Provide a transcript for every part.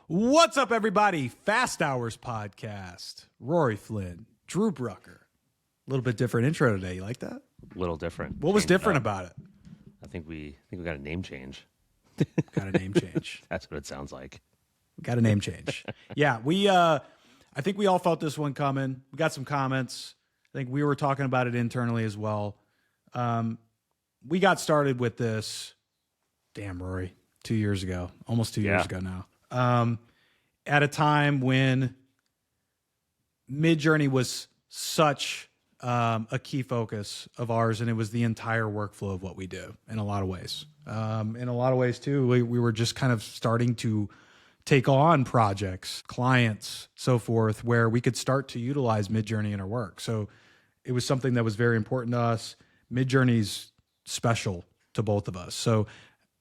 What's up, everybody? Fast Hours Podcast. Rory Flynn, Drew Brucker. A little bit different intro today. You like that? A little different. What was different about it? I think we got a name change. Got a name change. That's what it sounds like. Got a name change. Yeah, I think we all felt this one coming. We got some comments. I think we were talking about it internally as well. We got started with this, damn, Rory, 2 years ago, almost 2 years ago now. At a time when Midjourney was such a key focus of ours, and it was the entire workflow of what we do in a lot of ways. In a lot of ways, too, we were just kind of starting to take on projects, clients, so forth, where we could start to utilize Midjourney in our work. So it was something that was very important to us. Midjourney's special to both of us. So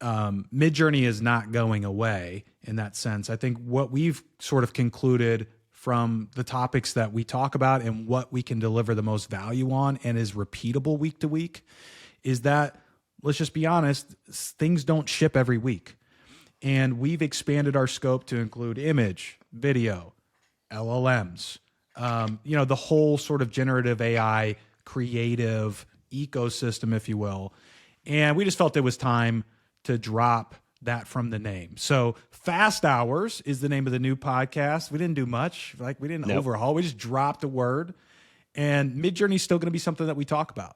Midjourney is not going away in that sense. I think what we've sort of concluded from the topics that we talk about and what we can deliver the most value on and is repeatable week to week is that, let's just be honest, things don't ship every week. And we've expanded our scope to include image, video, LLMs, the whole sort of generative AI creative ecosystem, if you will. And we just felt it was time to drop that from the name. So Fast Hours is the name of the new podcast. We didn't do much. We didn't overhaul. We just dropped a word. And Midjourney is still going to be something that we talk about.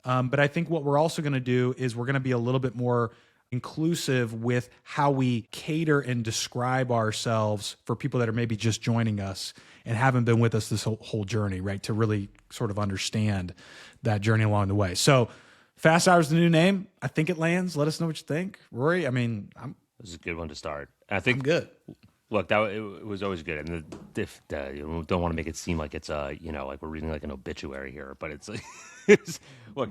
But I think what we're also going to do is we're going to be a little bit more inclusive with how we cater and describe ourselves for people that are maybe just joining us and haven't been with us this whole journey, right? To really sort of understand that journey along the way. So Fast Hours is the new name. I think it lands. Let us know what you think. Rory, This is a good one to start. I think I'm good. Look, it was always good, and you don't want to make it seem like it's like we're reading like an obituary here, but it's like, look,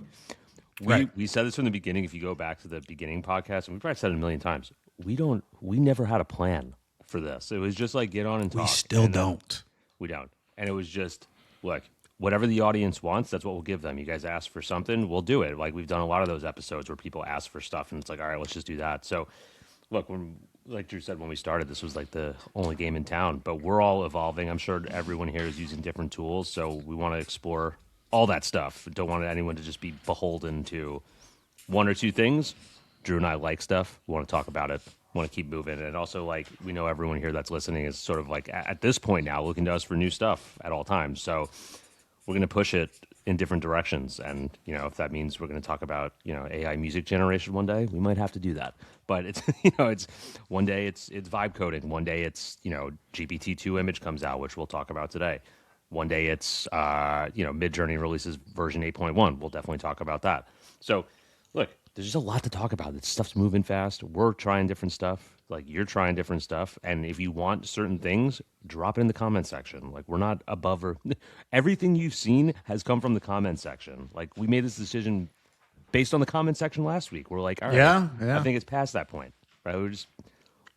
we said this from the beginning. If you go back to the beginning podcast, and we probably said it a million times, we never had a plan for this. It was just like get on and talk. We still don't. We don't, and it was just look. Whatever the audience wants, that's what we'll give them. You guys ask for something, we'll do it. Like we've done a lot of those episodes where people ask for stuff, and it's like, all right, let's just do that. So, look, like Drew said, when we started, this was like the only game in town, but we're all evolving. I'm sure everyone here is using different tools, so we want to explore all that stuff. Don't want anyone to just be beholden to one or two things. Drew and I like stuff. We want to talk about it. We want to keep moving. And also, like, we know everyone here that's listening is sort of like, at this point now, looking to us for new stuff at all times. So we're going to push it in different directions. And, if that means we're going to talk about, AI music generation one day, we might have to do that. But it's, it's one day it's vibe coding. One day it's, GPT-2 image comes out, which we'll talk about today. One day it's, Midjourney releases version 8.1. We'll definitely talk about that. So, look, there's just a lot to talk about. This stuff's moving fast. We're trying different stuff. Like, you're trying different stuff. And if you want certain things, drop it in the comment section. Like, we're not above or... Everything you've seen has come from the comment section. Like, we made this decision based on the comment section last week. We're like, all right, yeah. I think it's past that point. Right?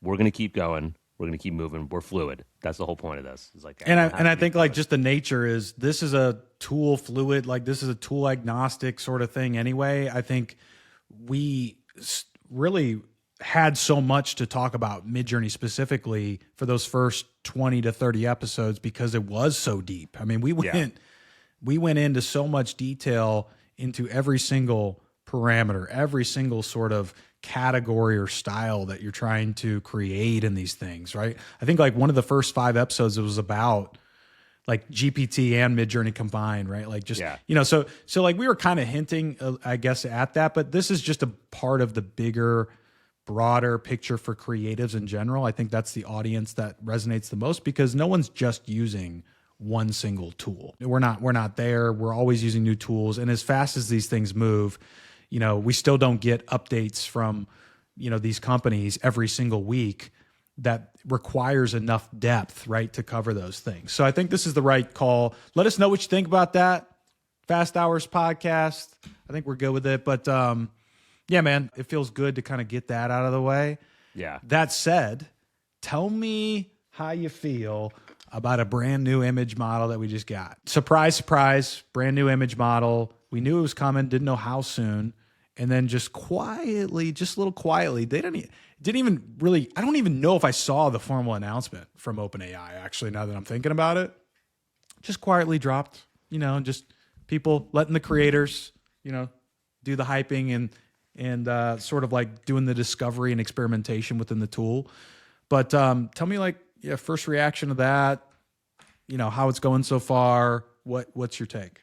We're going to keep going. We're going to keep moving. We're fluid. That's the whole point of this. It's like, I think like just the nature is this is a tool fluid, like this is a tool agnostic sort of thing anyway. I think we really had so much to talk about Midjourney specifically for those first 20 to 30 episodes because it was so deep. I mean, we went into so much detail into every single parameter, every single sort of category or style that you're trying to create in these things, right? I think like one of the first 5 episodes, it was about like GPT and Midjourney combined, right? Like just, so like we were kind of hinting, I guess, at that, but this is just a part of the bigger, broader picture for creatives in general. I think that's the audience that resonates the most because no one's just using one single tool. We're not there. We're always using new tools. And as fast as these things move, we still don't get updates from, these companies every single week that requires enough depth, right, to cover those things. So I think this is the right call. Let us know what you think about that. Fast Hours Podcast. I think we're good with it. But yeah, man, it feels good to kind of get that out of the way. Yeah. That said, tell me how you feel about a brand new image model that we just got. Surprise, surprise, brand new image model. We knew it was coming, didn't know how soon. and then just a little quietly, they didn't even really, I don't even know if I saw the formal announcement from OpenAI, actually, now that I'm thinking about it. Just quietly dropped, just people letting the creators, do the hyping and sort of like doing the discovery and experimentation within the tool. But tell me, like, first reaction to that, how it's going so far. What's your take?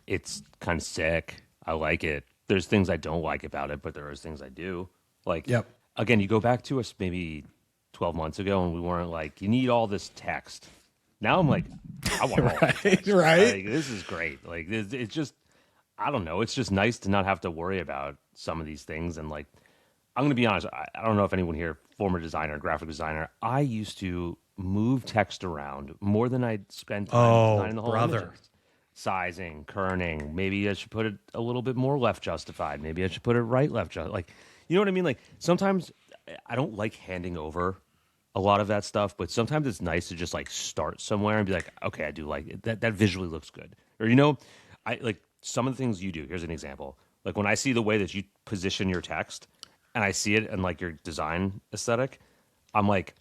It's kind of sick. I like it. There's things I don't like about it, but there are things I do. Like, Yep. Again, you go back to us maybe 12 months ago and we weren't like, you need all this text. Now I'm like, I want all this text. Right. Like, this is great. Like, it's just, I don't know. It's just nice to not have to worry about some of these things. And like, I'm going to be honest. I don't know if anyone here, former designer, graphic designer, I used to move text around more than I'd spend time designing the whole brother. images. Sizing, kerning. Maybe I should put it a little bit more left justified. Maybe I should put it right left justified. Like, you know what I mean? Like, sometimes I don't like handing over a lot of that stuff, but sometimes it's nice to just like start somewhere and be like, okay, I do like it. That visually looks good. Or, I like some of the things you do. Here's an example. Like when I see the way that you position your text and I see it and like your design aesthetic, I'm like,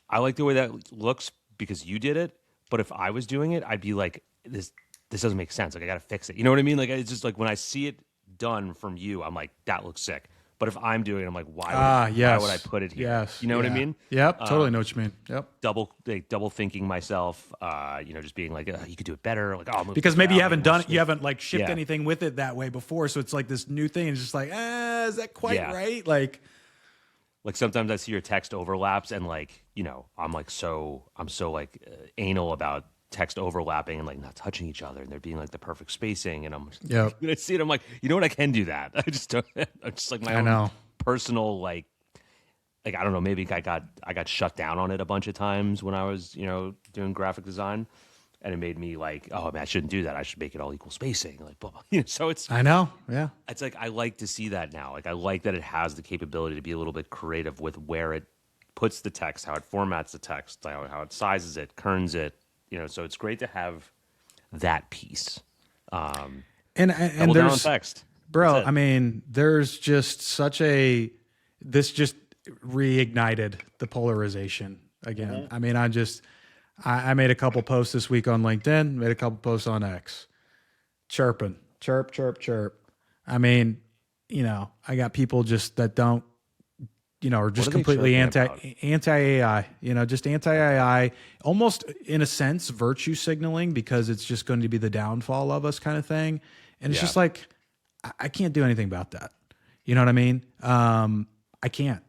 I like the way that looks because you did it. But if I was doing it, I'd be like, this doesn't make sense. Like, I got to fix it. You know what I mean? Like, it's just like when I see it done from you, I'm like, that looks sick. But if I'm doing it, I'm like, why would I put it here? Yes. You know what I mean? Yep. Totally know what you mean. Yep. Double thinking myself, just being like, you could do it better. Like, oh, because maybe you haven't done it, you haven't like shipped anything with it that way before. So it's like this new thing. It's just like, is that quite right? Like sometimes I see your text overlaps and like, I'm so anal about text overlapping and like not touching each other and there being like the perfect spacing. And I see it. I'm like, you know what? I can do that. I just don't, I'm just like my own personal, like, I don't know, maybe I got shut down on it a bunch of times when I was, doing graphic design and it made me like, oh man, I shouldn't do that. I should make it all equal spacing. Like, blah, blah. So it's, I know. Yeah. It's like, I like to see that now. Like, I like that it has the capability to be a little bit creative with where it puts the text, how it formats the text, how it sizes it, kerns it, so it's great to have that piece. And double down on text. Bro, I mean, there's just this just reignited the polarization again. Mm-hmm. I mean, I made a couple posts this week on LinkedIn, made a couple posts on X, chirping, chirp, chirp, chirp. I mean, I got people just that don't, are just completely anti-AI, just anti-AI, almost in a sense, virtue signaling because it's just going to be the downfall of us kind of thing. And it's just like, I can't do anything about that. You know what I mean? I can't,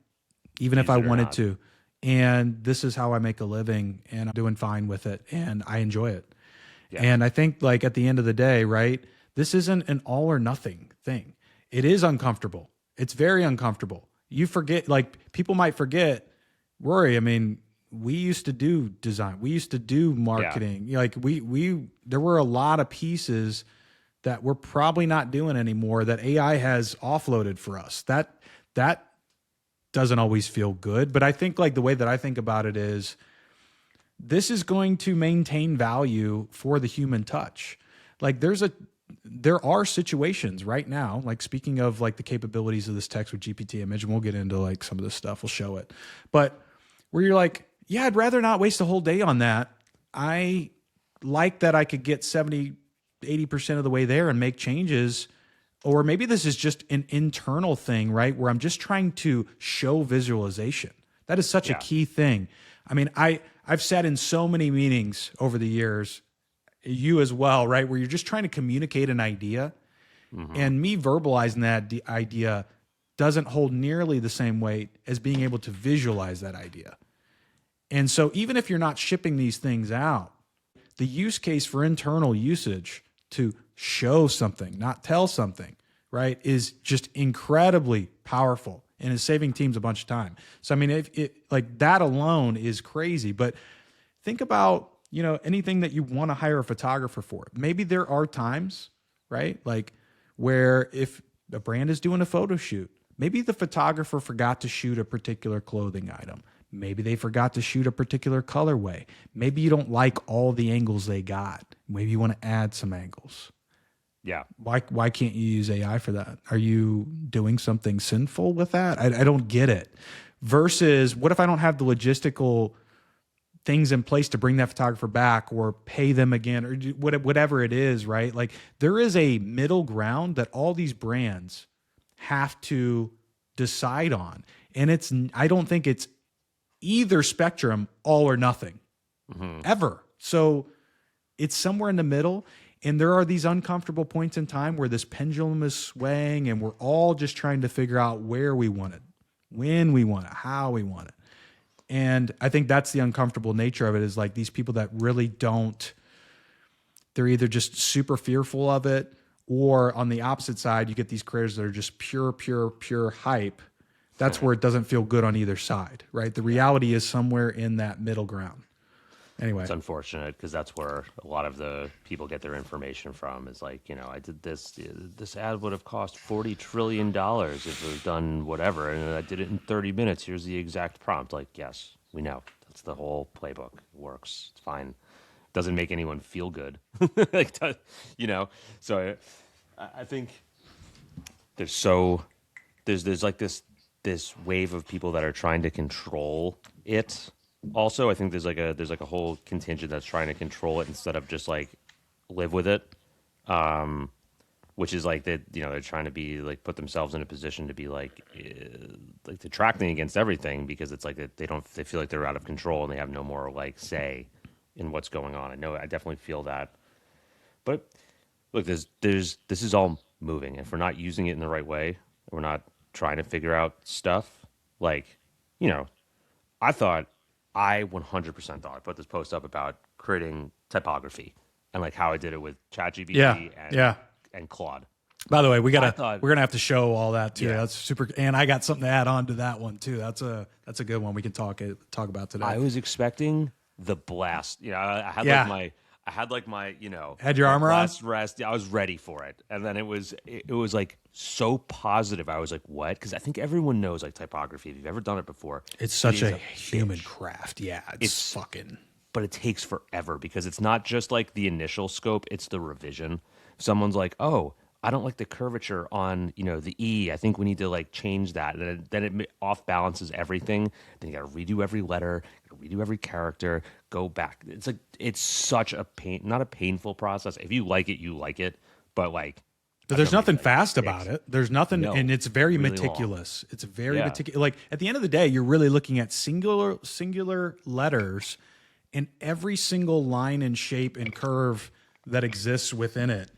even if I wanted to. And this is how I make a living and I'm doing fine with it and I enjoy it. Yeah. And I think like at the end of the day, right, this isn't an all or nothing thing. It is uncomfortable. It's very uncomfortable. You forget, like people might forget, Rory, I mean, we used to do design. We used to do marketing. Yeah. Like there were a lot of pieces that we're probably not doing anymore that AI has offloaded for us. That doesn't always feel good. But I think like the way that I think about it is this is going to maintain value for the human touch. Like there are situations right now, like speaking of like the capabilities of this text with GPT image, and we'll get into like some of this stuff, we'll show it. But where you're like, yeah, I'd rather not waste a whole day on that. I like that I could get 70, 80% of the way there and make changes. Or maybe this is just an internal thing, right? Where I'm just trying to show visualization. That is such a key thing. I mean, I've sat in so many meetings over the years, you as well, right? Where you're just trying to communicate an idea. Mm-hmm. And me verbalizing that idea doesn't hold nearly the same weight as being able to visualize that idea. And so even if you're not shipping these things out, the use case for internal usage to show something, not tell something, right, is just incredibly powerful and is saving teams a bunch of time. So, I mean, if it like that alone is crazy, but think about, anything that you want to hire a photographer for. Maybe there are times, right, like where if a brand is doing a photo shoot, maybe the photographer forgot to shoot a particular clothing item. Maybe they forgot to shoot a particular colorway. Maybe you don't like all the angles they got. Maybe you want to add some angles. Yeah. Why can't you use AI for that? Are you doing something sinful with that? I don't get it. Versus, what if I don't have the logistical things in place to bring that photographer back or pay them again or whatever it is, right? Like, there is a middle ground that all these brands have to decide on. And I don't think it's either spectrum, all or nothing, ever. So it's somewhere in the middle. And there are these uncomfortable points in time where this pendulum is swaying and we're all just trying to figure out where we want it, when we want it, how we want it. And I think that's the uncomfortable nature of it, is like these people that really don't, they're either just super fearful of it, or on the opposite side, you get these creators that are just pure hype. That's where it doesn't feel good on either side, right? The reality is somewhere in that middle ground. Anyway, It's unfortunate because that's where a lot of the people get their information from. Is like, I did this. This ad would have cost $40 trillion if it was done whatever, and I did it in 30 minutes. Here's the exact prompt. Like, yes, we know that's the whole playbook. It works. It's fine. Doesn't make anyone feel good. Like, So I think there's like this wave of people that are trying to control it. Also, I think there's like a whole contingent that's trying to control it instead of just like live with it, which is like that, they're trying to be like put themselves in a position to be like detracting against everything, because it's like that they feel like they're out of control and they have no more like say in what's going on. I definitely feel that, but look, this is all moving. If we're not using it in the right way, we're not trying to figure out stuff like, I 100% thought I put this post up about creating typography and like how I did it with ChatGPT and Claude. By the way, we're gonna have to show all that too. Yeah. That's super, and I got something to add on to that one too. That's a good one we can talk about today. I was expecting the blast. I had my Had your armor on? blast rest. I was ready for it, and then it was like so positive. I was like, what? Because I think everyone knows like typography. If you've ever done it before, It's such it a is human bitch. craft. Yeah, it's fucking. But it takes forever because it's not just like the initial scope, it's the revision. Someone's like, oh, I don't like the curvature on, the E. I think we need to like change that. And then it off balances everything. Then you got to redo every letter, redo every character, go back. It's such a not a painful process. If you like it, you like it. But like, But there's nothing fast about it. There's nothing, No, and it's very really meticulous. It's very Yeah. meticulous. Like, at the end of the day, you're really looking at singular letters and every single line and shape and curve that exists within it.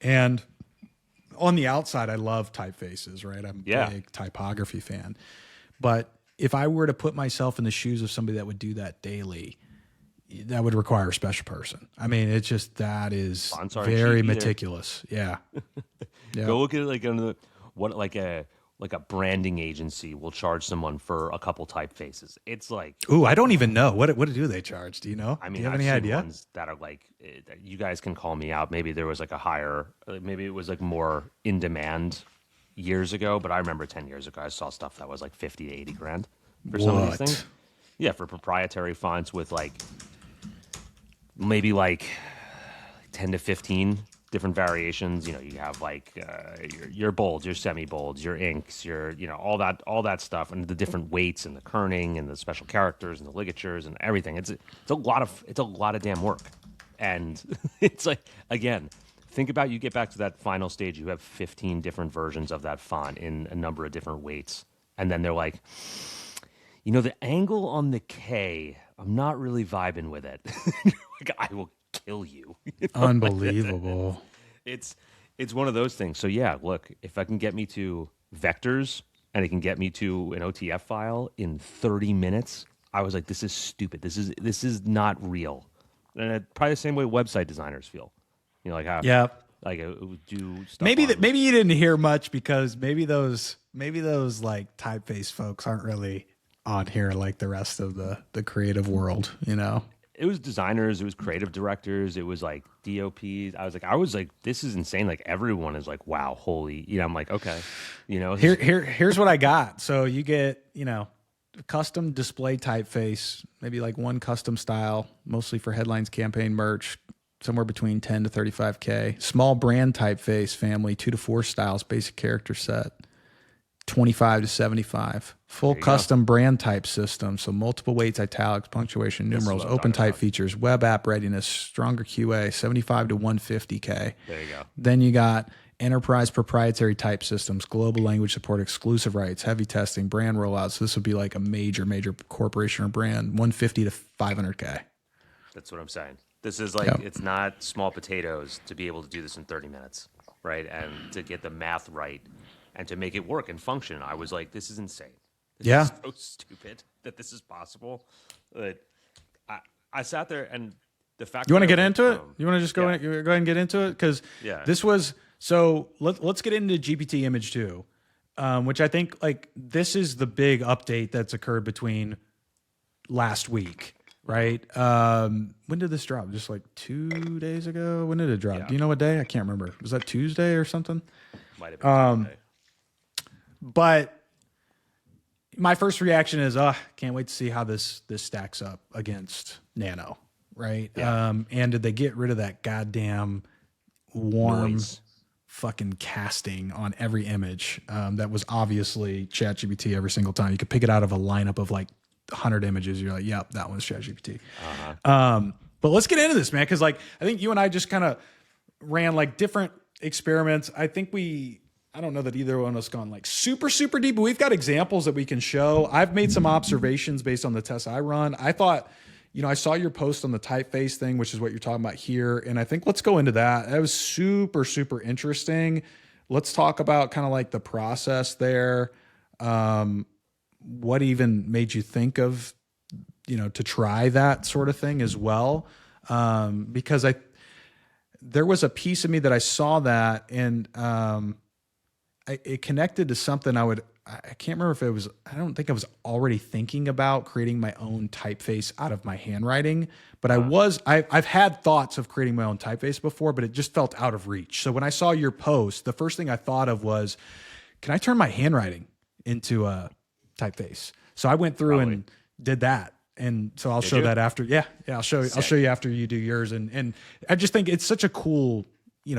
And on the outside, I love typefaces, right? I'm a big typography fan. But if I were to put myself in the shoes of somebody that would do that daily, that would require a special person. I mean, it's just, that is Fonts aren't very cheap either. meticulous. Yeah. Go look at it like under like a branding agency will charge someone for a couple typefaces. It's like, Ooh, I don't even know. What do they charge? Do you know? I mean, do you have I've any seen idea? ones that are like, you guys can call me out. Maybe there was like a higher, maybe it was like more in demand years ago, but I remember 10 years ago, I saw stuff that was like 50 to 80 grand for some of these What? things. Yeah, for proprietary fonts with like, maybe like 10 to 15 different variations. You have like your bolds, your semi-bolds, your inks, your all that stuff, and the different weights and the kerning and the special characters and the ligatures and everything. It's a lot of damn work, and it's like, again, think about, you get back to that final stage, you have 15 different versions of that font in a number of different weights, and then they're like, the angle on the K, I'm not really vibing with it. Like, I will kill you. Unbelievable. It's one of those things. So yeah, look, if I can get me to vectors and it can get me to an OTF file in 30 minutes, I was like, this is stupid. This is not real. And probably the same way website designers feel. Like how like it would do stuff. Maybe you didn't hear much because maybe those like typeface folks aren't really on here like the rest of the creative world, It was designers, it was creative directors, it was like DOPs. I was like, this is insane. Like, everyone is like, wow, holy. I'm like, okay, Here's what I got. So you get, custom display typeface, maybe like one custom style, mostly for headlines, campaign merch, somewhere between 10 to 35K. Small brand typeface family, 2 to 4 styles, basic character set, 25 to 75. Full custom brand type system, so multiple weights, italics, punctuation, numerals, open type features, web app readiness, stronger QA, 75 to 150K. There you go. Then you got enterprise proprietary type systems, global language support, exclusive rights, heavy testing, brand rollouts. So this would be like a major corporation or brand, 150 to 500K. That's what I'm saying. This is like, it's not small potatoes to be able to do this in 30 minutes, right? And to get the math right and to make it work and function. I was like, this is insane. This is so stupid that this is possible. I sat there and the fact you want to get into it? You want to just go ahead and get into it? Because this was, so let's get into GPT image 2, which I think like this is the big update that's occurred between last week. Right. When did this drop? Just like 2 days ago? When did it drop? Do you know what day? I can't remember. Was that Tuesday or something? Might have been Tuesday. But my first reaction is, can't wait to see how this stacks up against Nano. Right. Yeah. And did they get rid of that goddamn warm Noise. fucking casting on every image? That was obviously ChatGPT every single time. You could pick it out of a lineup of like 100 images. You're like, yep, that one's ChatGPT. But let's get into this, man, because like I think you and I just kind of ran like different experiments. I think I don't know that either one of us gone like super deep, but we've got examples that we can show. I've made some observations based on the tests I run. I thought, I saw your post on the typeface thing, which is what you're talking about here, and I think let's go into that. That was super interesting. Let's talk about kind of like the process there. What even made you think of, to try that sort of thing as well? Because there was a piece of me that I saw that and it connected to something I can't remember if it was, I don't think I was already thinking about creating my own typeface out of my handwriting, but I've had thoughts of creating my own typeface before, but it just felt out of reach. So when I saw your post, the first thing I thought of was, can I turn my handwriting into a typeface? So I went through and did that. And so I'll show that after. Yeah. I'll show you after you do yours. And I just think it's such a cool,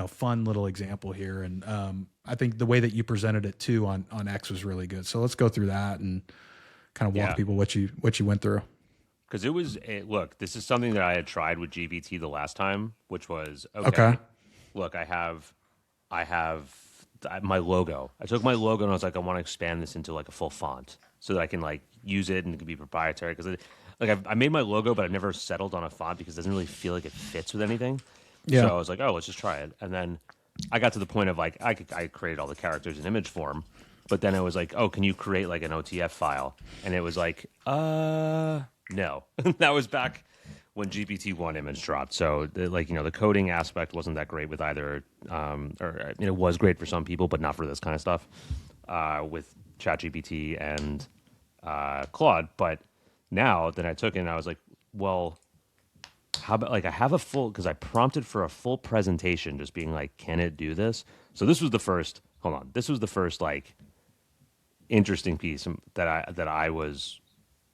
fun little example here. And I think the way that you presented it too on X was really good. So let's go through that and kind of walk people what you went through. Because it was look, this is something that I had tried with GPT the last time, which was okay. Look, I have my logo. I took my logo and I was like, I want to expand this into like a full font so that I can like use it and it can be proprietary. Because I made my logo, but I've never settled on a font because it doesn't really feel like it fits with anything. Yeah. So I was like, oh, let's just try it. And then I got to the point of like I created all the characters in image form, but then it was like, oh, can you create like an OTF file? And it was like, no. That was back when GPT-1 image dropped. So the coding aspect wasn't that great with either, or it was great for some people, but not for this kind of stuff with ChatGPT and Claude. But now that I took it and I was like, well, how about like I have a full, because I prompted for a full presentation just being like, can it do this? So this was the first, this was the first like interesting piece that I was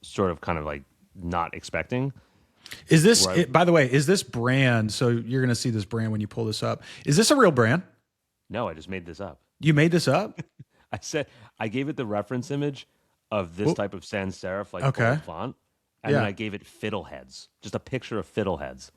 sort of kind of like not expecting. Is this, by the way, is this brand, so you're going to see this brand when you pull this up. Is this a real brand? No, I just made this up. You made this up? I gave it the reference image of this type of sans serif, like bold font. And then I gave it Fiddleheads, just a picture of Fiddleheads.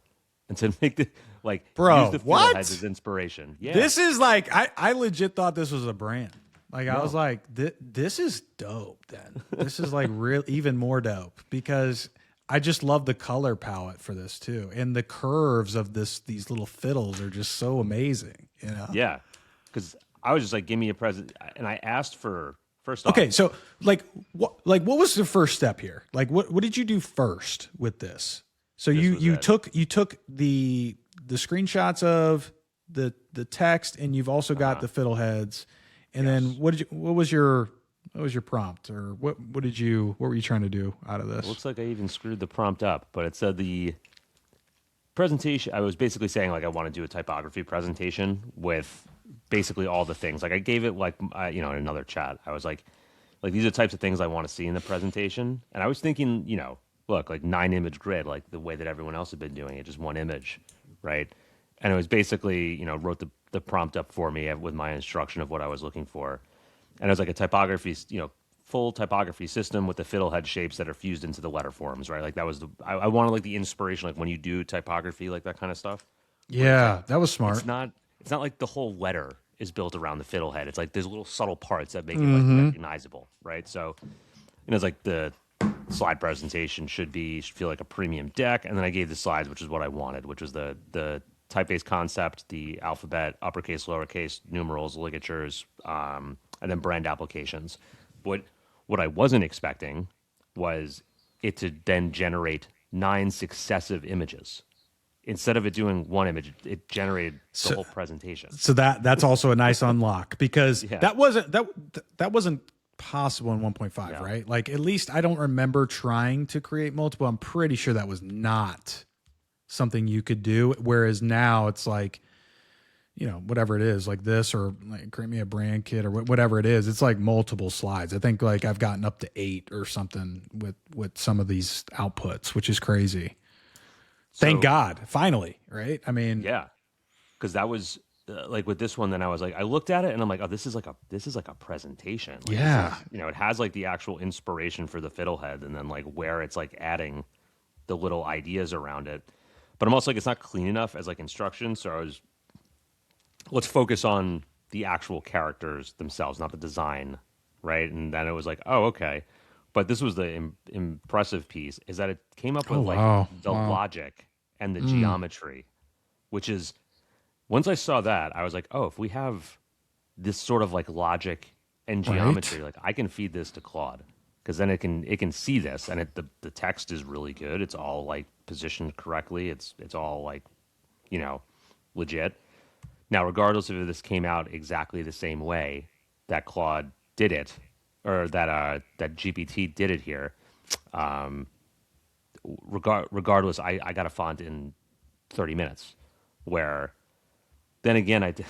And to make the, like, use the Fiddleheads as inspiration. Yeah. This is like, I legit thought this was a brand. Like, I was like, this is dope then. This is like even more dope because I just love the color palette for this too. And the curves of these little fiddles are just so amazing, Yeah. Because I was just like, give me a present. And I asked for, first off. Okay. So what was the first step here? Like, what did you do first with this? So you took the screenshots of the text and you've also got the Fiddleheads. And then what was your prompt, or what were you trying to do out of this? It looks like I even screwed the prompt up, but it said the presentation. I was basically saying like I want to do a typography presentation with basically all the things. Like I gave it like in another chat. I was like these are the types of things I want to see in the presentation. And I was thinking, look, like 9 image grid, like the way that everyone else had been doing it, just one image, right? And it was basically, wrote the prompt up for me with my instruction of what I was looking for. And it was like a typography, full typography system with the fiddlehead shapes that are fused into the letter forms, right? Like that was I wanted like the inspiration, like when you do typography, like that kind of stuff. Where it's like, Yeah, that was smart. it's not like the whole letter is built around the fiddlehead. It's like there's little subtle parts that make it like recognizable, right? So, it's like the slide presentation should feel like a premium deck, and then I gave the slides, which is what I wanted, which was the typeface concept, the alphabet, uppercase, lowercase, numerals, ligatures, and then brand applications. What I wasn't expecting was it to then generate 9 successive images. Instead of it doing one image, it generated the whole presentation. So that's also a nice unlock, because Yeah. that wasn't possible in 1.5, No. right? Like, at least I don't remember trying to create multiple. I'm pretty sure that was not something you could do. Whereas now it's like, whatever it is, like this, or like create me a brand kit, or whatever it is, it's like multiple slides. I think like I've gotten up to 8 or something with some of these outputs, which is crazy. Thank God, finally, right? I mean, Yeah, because that was like with this one. Then I was like, I looked at it and I'm like, oh, this is like a presentation. Like, yeah. it has like the actual inspiration for the fiddlehead, and then like where it's like adding the little ideas around it. But I'm also like, it's not clean enough as like instructions. So let's focus on the actual characters themselves, not the design, right? And then it was like, oh, okay. But this was the impressive piece, is that it came up with wow. the logic and the geometry, which is, once I saw that, I was like, oh, if we have this sort of like logic and geometry, like I can feed this to Claude, because then it can see this, and the text is really good. It's all like positioned correctly. It's all like, legit. Now, regardless if this came out exactly the same way that Claude did it, or that GPT did it here, regardless, I got a font in 30 minutes. Where, then again, I did.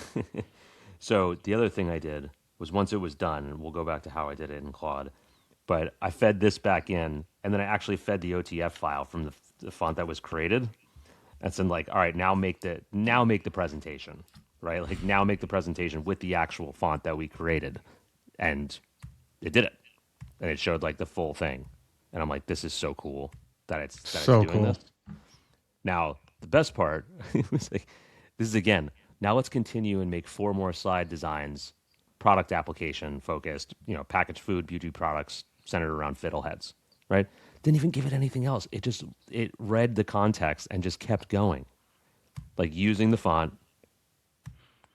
So the other thing I did was, once it was done, and we'll go back to how I did it in Claude, but I fed this back in, and then I actually fed the OTF file from the font that was created. And then like, all right, now make the presentation, right? Like, now make the presentation with the actual font that we created, and it did it, and it showed like the full thing, and I'm like, this is so cool that it's So doing cool. this. Now, the best part was like, this is again, now let's continue and make 4 more slide designs, product application focused, packaged food, beauty products centered around fiddleheads, right? Didn't even give it anything else. It read the context and just kept going, like using the font,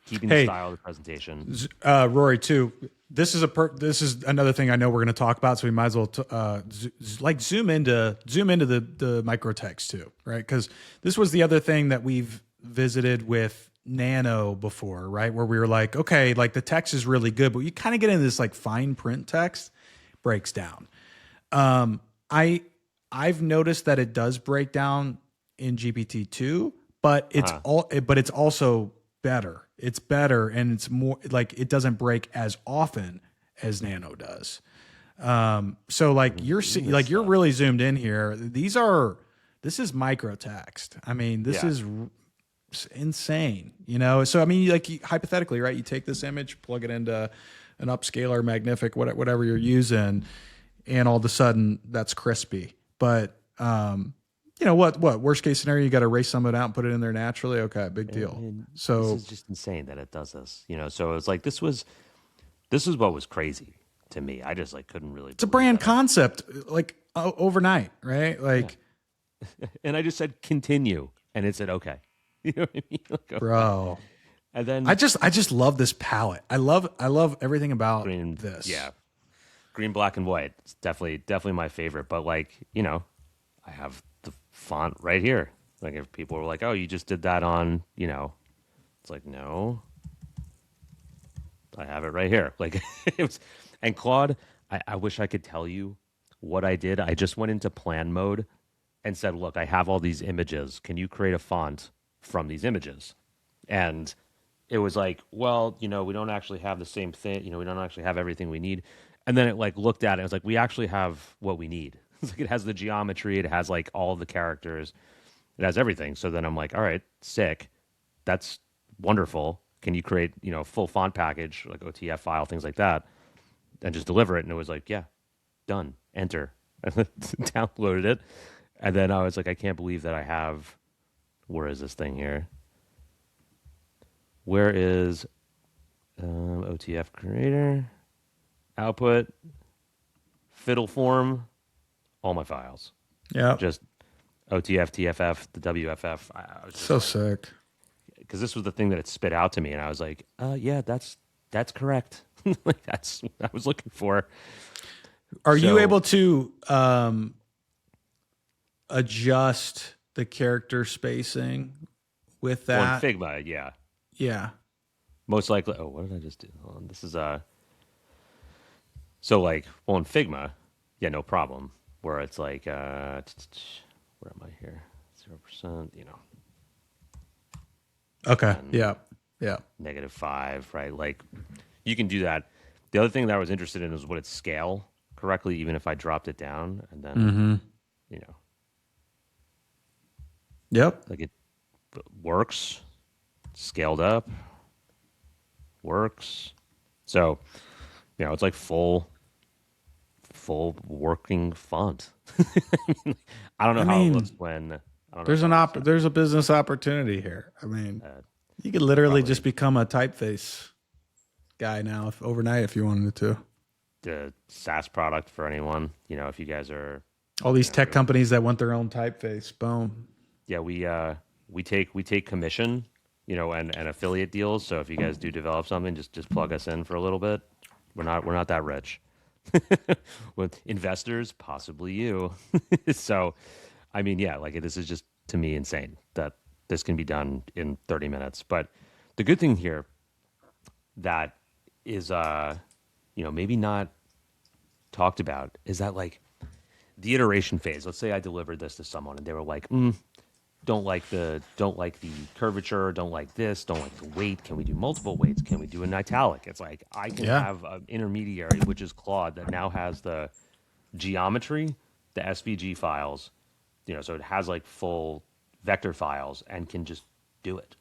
keeping the style of the presentation. Rory, too. This is another thing I know we're going to talk about, so we might as well zoom into the micro text too, right? Because this was the other thing that we've visited with Nano before, right? Where we were like, okay, like the text is really good, but you kind of get into this like fine print text, breaks down. I've noticed that it does break down in GPT-2, but it's also better. It's better, and it's more like, it doesn't break as often as Nano does. So like you're really zoomed in here. This is micro text. I mean, this is insane, So I mean, like, hypothetically, right? You take this image, plug it into an upscaler, Magnific, whatever you're using, and all of a sudden that's crispy. But what worst case scenario, you got to erase some of it out and put it in there naturally. Okay, big deal. And So this is just insane that it does this, So it's like, this is what was crazy to me. I just like couldn't really. It's a brand concept, like overnight, right? Like, and I just said continue, and it said okay. You know what I mean? Like, bro. And then I just love this palette. I love everything about this. Yeah, green, black, and white. It's definitely my favorite. But like, I have the font right here. Like, if people were like, "Oh, you just did that on," it's like, no, I have it right here. Like, it was, and Claude, I wish I could tell you what I did. I just went into plan mode and said, "Look, I have all these images. Can you create a font from these images?" And it was like, well, we don't actually have the same thing. We don't actually have everything we need. And then it like looked at it. It was like, we actually have what we need. It's like, it has the geometry. It has like all the characters. It has everything. So then I'm like, all right, sick. That's wonderful. Can you create, full font package, like OTF file, things like that, and just deliver it? And it was like, yeah, done. Enter. And then downloaded it. And then I was like, I can't believe that I have, where is this thing here? Where is OTF creator, output, fiddle form, all my files. Yeah. Just OTF, TFF, the WFF. I was So sick. because this was the thing that it spit out to me, and I was like, yeah, that's correct. Like that's what I was looking for. Are you able to adjust the character spacing with that? On Figma, yeah. Yeah. Most likely. Oh, what did I just do? Hold on. This is so like, well, in Figma, yeah, no problem. Where it's like, where am I here? 0%, Okay. Yeah. Yeah. -5, right? Like, you can do that. The other thing that I was interested in is would it scale correctly, even if I dropped it down, and then, Yep. like it works, scaled up, works. So, it's like full working font. I don't know how it looks when. I don't know There's a business opportunity here. I mean, you could literally just become a typeface guy now overnight if you wanted to. the SaaS product for anyone. If you guys are All these tech companies that want their own typeface. Boom. yeah, we take commission, and affiliate deals. So if you guys do develop something, just plug us in for a little bit. We're not that rich. With investors, possibly you. So, I mean, yeah, like this is just to me insane that this can be done in 30 minutes. But the good thing here that is, maybe not talked about is that like the iteration phase. Let's say I delivered this to someone and they were like, don't like the curvature, don't like this, don't like the weight. Can we do multiple weights? Can we do an italic? It's like I can have an intermediary, which is Claude, that now has the geometry, the SVG files, so it has like full vector files and can just do it.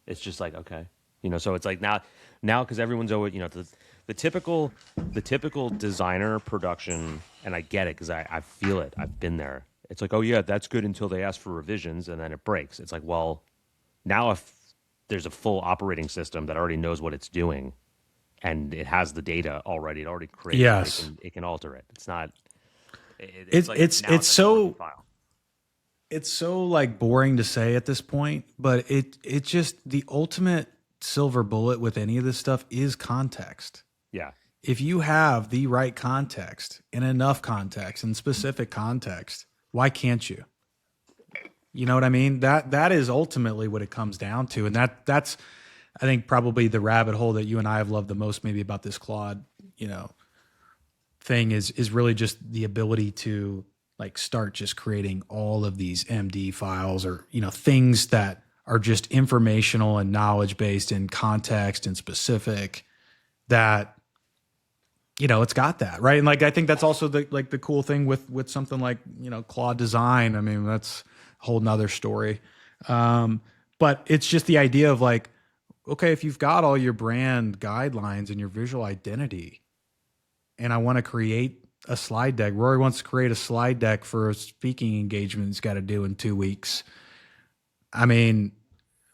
It's just like, okay, so it's like now because everyone's always, the typical designer production, and I get it because I feel it. I've been there. It's like, oh yeah, that's good until they ask for revisions and then it breaks. It's like, well, now if there's a full operating system that already knows what it's doing and it has the data already, it already creates Yes. it can alter it. It's not It's so like boring to say at this point, but it just the ultimate silver bullet with any of this stuff is context. Yeah. If you have the right context and enough context and specific context, why can't you? You know what I mean? That is ultimately what it comes down to. And that's I think probably the rabbit hole that you and I have loved the most maybe about this Claude, thing is really just the ability to like start just creating all of these MD files or, things that are just informational and knowledge based in context and specific that, it's got that, right? And like, I think that's also the cool thing with something like, Claude Design. I mean, that's a whole nother story. But it's just the idea of like, okay, if you've got all your brand guidelines and your visual identity, and I want to create a slide deck. Rory wants to create a slide deck for a speaking engagement he's got to do in 2 weeks. I mean,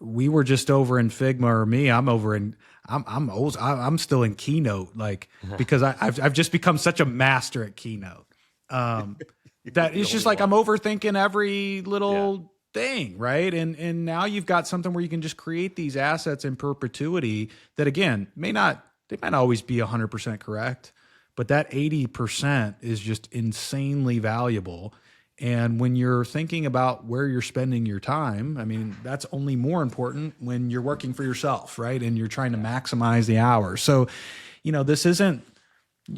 we were just over in Figma, or me. I'm still in Keynote, like because I've just become such a master at Keynote. That it's just like I'm overthinking every little thing, right? And now you've got something where you can just create these assets in perpetuity that again they might not always be 100% correct, but that 80% is just insanely valuable. And when you're thinking about where you're spending your time, I mean, that's only more important when you're working for yourself, right? And you're trying to maximize the hours. So, this isn't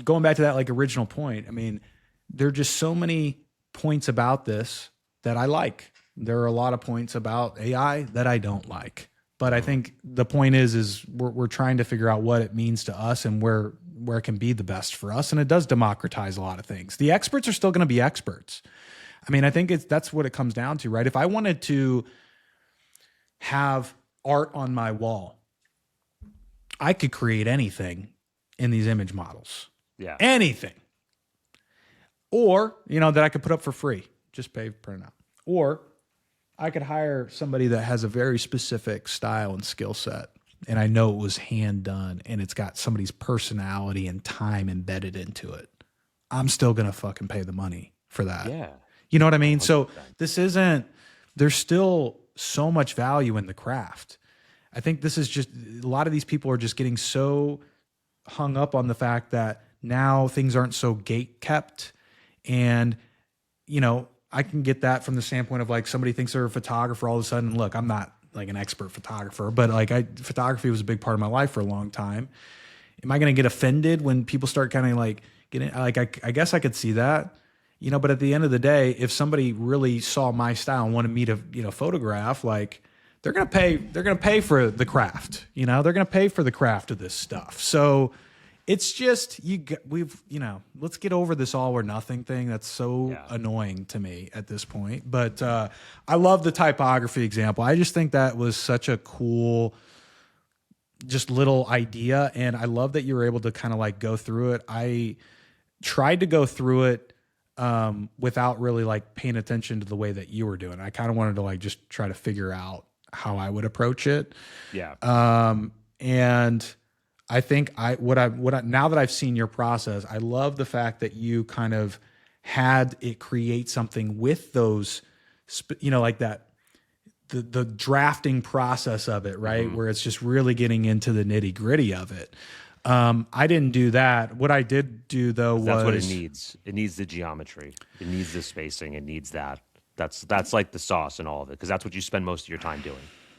going back to that like original point. I mean, there are just so many points about this that I like. There are a lot of points about AI that I don't like. But I think the point is we're trying to figure out what it means to us and where it can be the best for us. And it does democratize a lot of things. The experts are still going to be experts. I mean, I think that's what it comes down to, right? If I wanted to have art on my wall, I could create anything in these image models. Yeah. Anything. Or, that I could put up for free, just pay print out. Or I could hire somebody that has a very specific style and skill set, and I know it was hand done and it's got somebody's personality and time embedded into it. I'm still going to fucking pay the money for that. Yeah. You know what I mean? 100%. So there's still so much value in the craft. I think this is just, a lot of these people are just getting so hung up on the fact that now things aren't so gate kept. And, I can get that from the standpoint of like somebody thinks they're a photographer all of a sudden. Look, I'm not like an expert photographer, but like photography was a big part of my life for a long time. Am I going to get offended when people start kind of like getting, like, I guess I could see that, but at the end of the day, if somebody really saw my style and wanted me to, photograph, like they're going to pay for the craft, they're going to pay for the craft of this stuff. So it's just, let's get over this all or nothing thing. That's so annoying to me at this point. But I love the typography example. I just think that was such a cool, just little idea. And I love that you were able to kind of like go through it. I tried to go through it without really like paying attention to the way that you were doing. I kind of wanted to like just try to figure out how I would approach it. Yeah. And I think now that I've seen your process, I love the fact that you kind of had it create something with those, like that, the drafting process of it, right? Where it's just really getting into the nitty gritty of it. I didn't do that. What I did do though was that's what it needs. It needs the geometry. It needs the spacing. It needs that. That's like the sauce and all of it, because that's what you spend most of your time doing.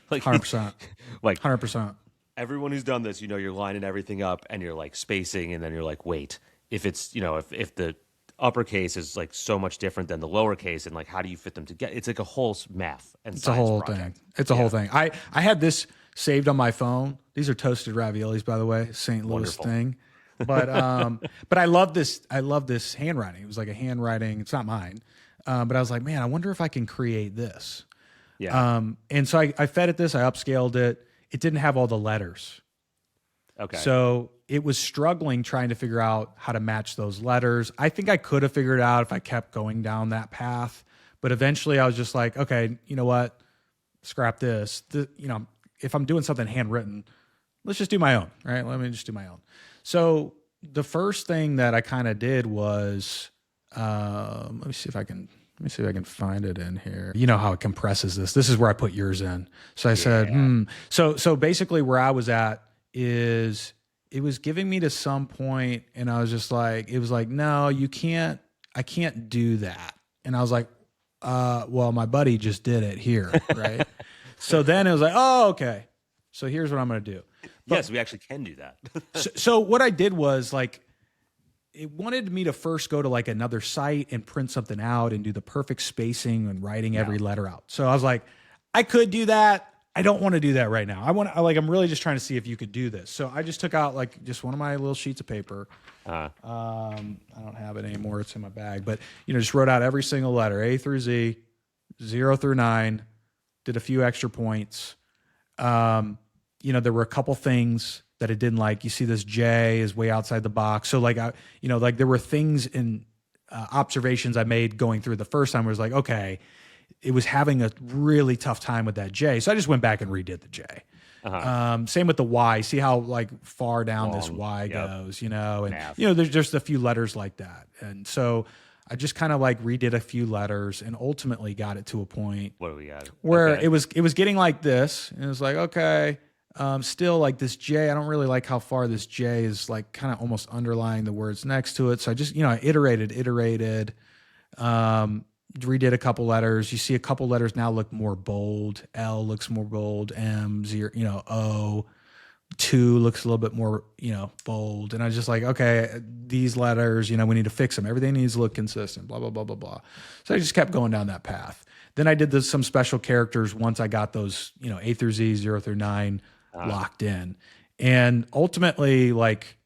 Like 100%, like 100%. Everyone who's done this, you're lining everything up and you're like spacing, and then you're like, wait, if it's, if the uppercase is like so much different than the lowercase, and like, how do you fit them together? It's like a whole math and it's a whole thing. It's a whole thing. I had this saved on my phone. These are toasted raviolis, by the way, St. Louis Wonderful. thing. But I love this. I love this handwriting. It was like a handwriting. It's not mine. But I was like, man, I wonder if I can create this. Yeah. And so I fed it this. I upscaled it. It didn't have all the letters. Okay. So it was struggling trying to figure out how to match those letters. I think I could have figured it out if I kept going down that path. But eventually I was just like, okay, you know what? Scrap this. If I'm doing something handwritten, let's just do my own, right? Let me just do my own. So the first thing that I kind of did was, let me see if I can find it in here. You know how it compresses this. This is where I put yours in. So I said, So basically where I was at is it was giving me to some point, and I was just like, it was like, no, you can't, I can't do that. And I was like, well, my buddy just did it here, right? So then it was like, oh, okay. So here's what I'm going to do. Yes, we actually can do that. So what I did was like, it wanted me to first go to like another site and print something out and do the perfect spacing and writing every letter out. So I was like, I could do that. I don't want to do that right now. I'm really just trying to see if you could do this. So I just took out like just one of my little sheets of paper. I don't have it anymore. It's in my bag, but just wrote out every single letter, A through Z, 0 through 9, did a few extra points. There were a couple things that it didn't like. You see this J is way outside the box. So like, there were things in observations I made going through the first time where it was like, okay, it was having a really tough time with that J. So I just went back and redid the J. Same with the Y. See how like far down this Y goes, there's just a few letters like that. And so I just kind of like redid a few letters and ultimately got it to a point What do we got? where it was getting like this. And it was like, okay, still like this J, I don't really like how far this J is like kind of almost underlying the words next to it. So I just, I iterated, redid a couple letters. You see a couple letters now look more bold. L looks more bold. M, 0, O, 2 looks a little bit more, bold. And I was just like, okay, these letters, we need to fix them. Everything needs to look consistent, blah, blah, blah, blah, blah. So I just kept going down that path. Then I did some special characters once I got those, A through Z, 0 through 9 locked in. And ultimately, like,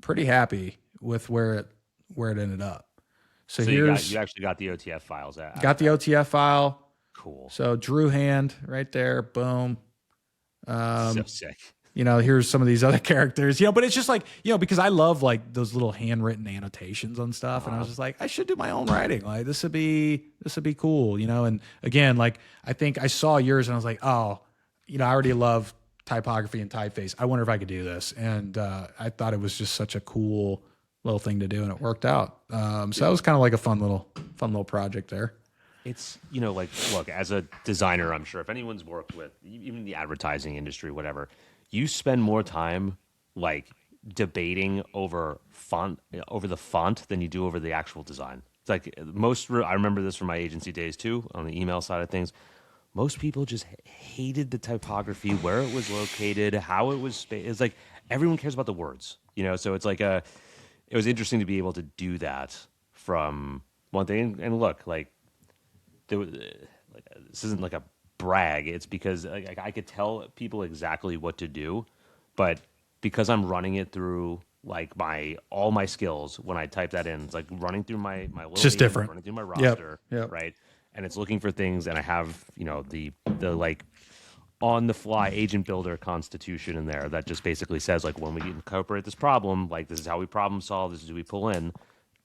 pretty happy with where it ended up. So So here's you actually got the OTF files got the OTF file. Cool. So drew hand right there. Boom. So sick. Here's some of these other characters, but it's just like, because I love like those little handwritten annotations on stuff. And I was just like, I should do my own writing. Like this would be cool, and again, like, I think I saw yours and I was like, oh, I already love typography and typeface. I wonder if I could do this. And, I thought it was just such a cool little thing to do, and it worked out. So that was kind of like a fun little project there. It's, like, look, as a designer, I'm sure if anyone's worked with even the advertising industry, whatever, you spend more time like debating over the font than you do over the actual design. It's like I remember this from my agency days too, on the email side of things. Most people just hated the typography, where it was located, how it was. It's like everyone cares about the words, So it's like it was interesting to be able to do that from one thing. And look, like, this isn't like a brag. It's because like, I could tell people exactly what to do, but because I'm running it through like all my skills when I type that in, it's like running through my little It's just agent, different. running through my roster, Yep. right? And it's looking for things, and I have the like on the fly agent builder constitution in there that just basically says like, when we incorporate this problem, like, this is how we problem solve, this is who we pull in.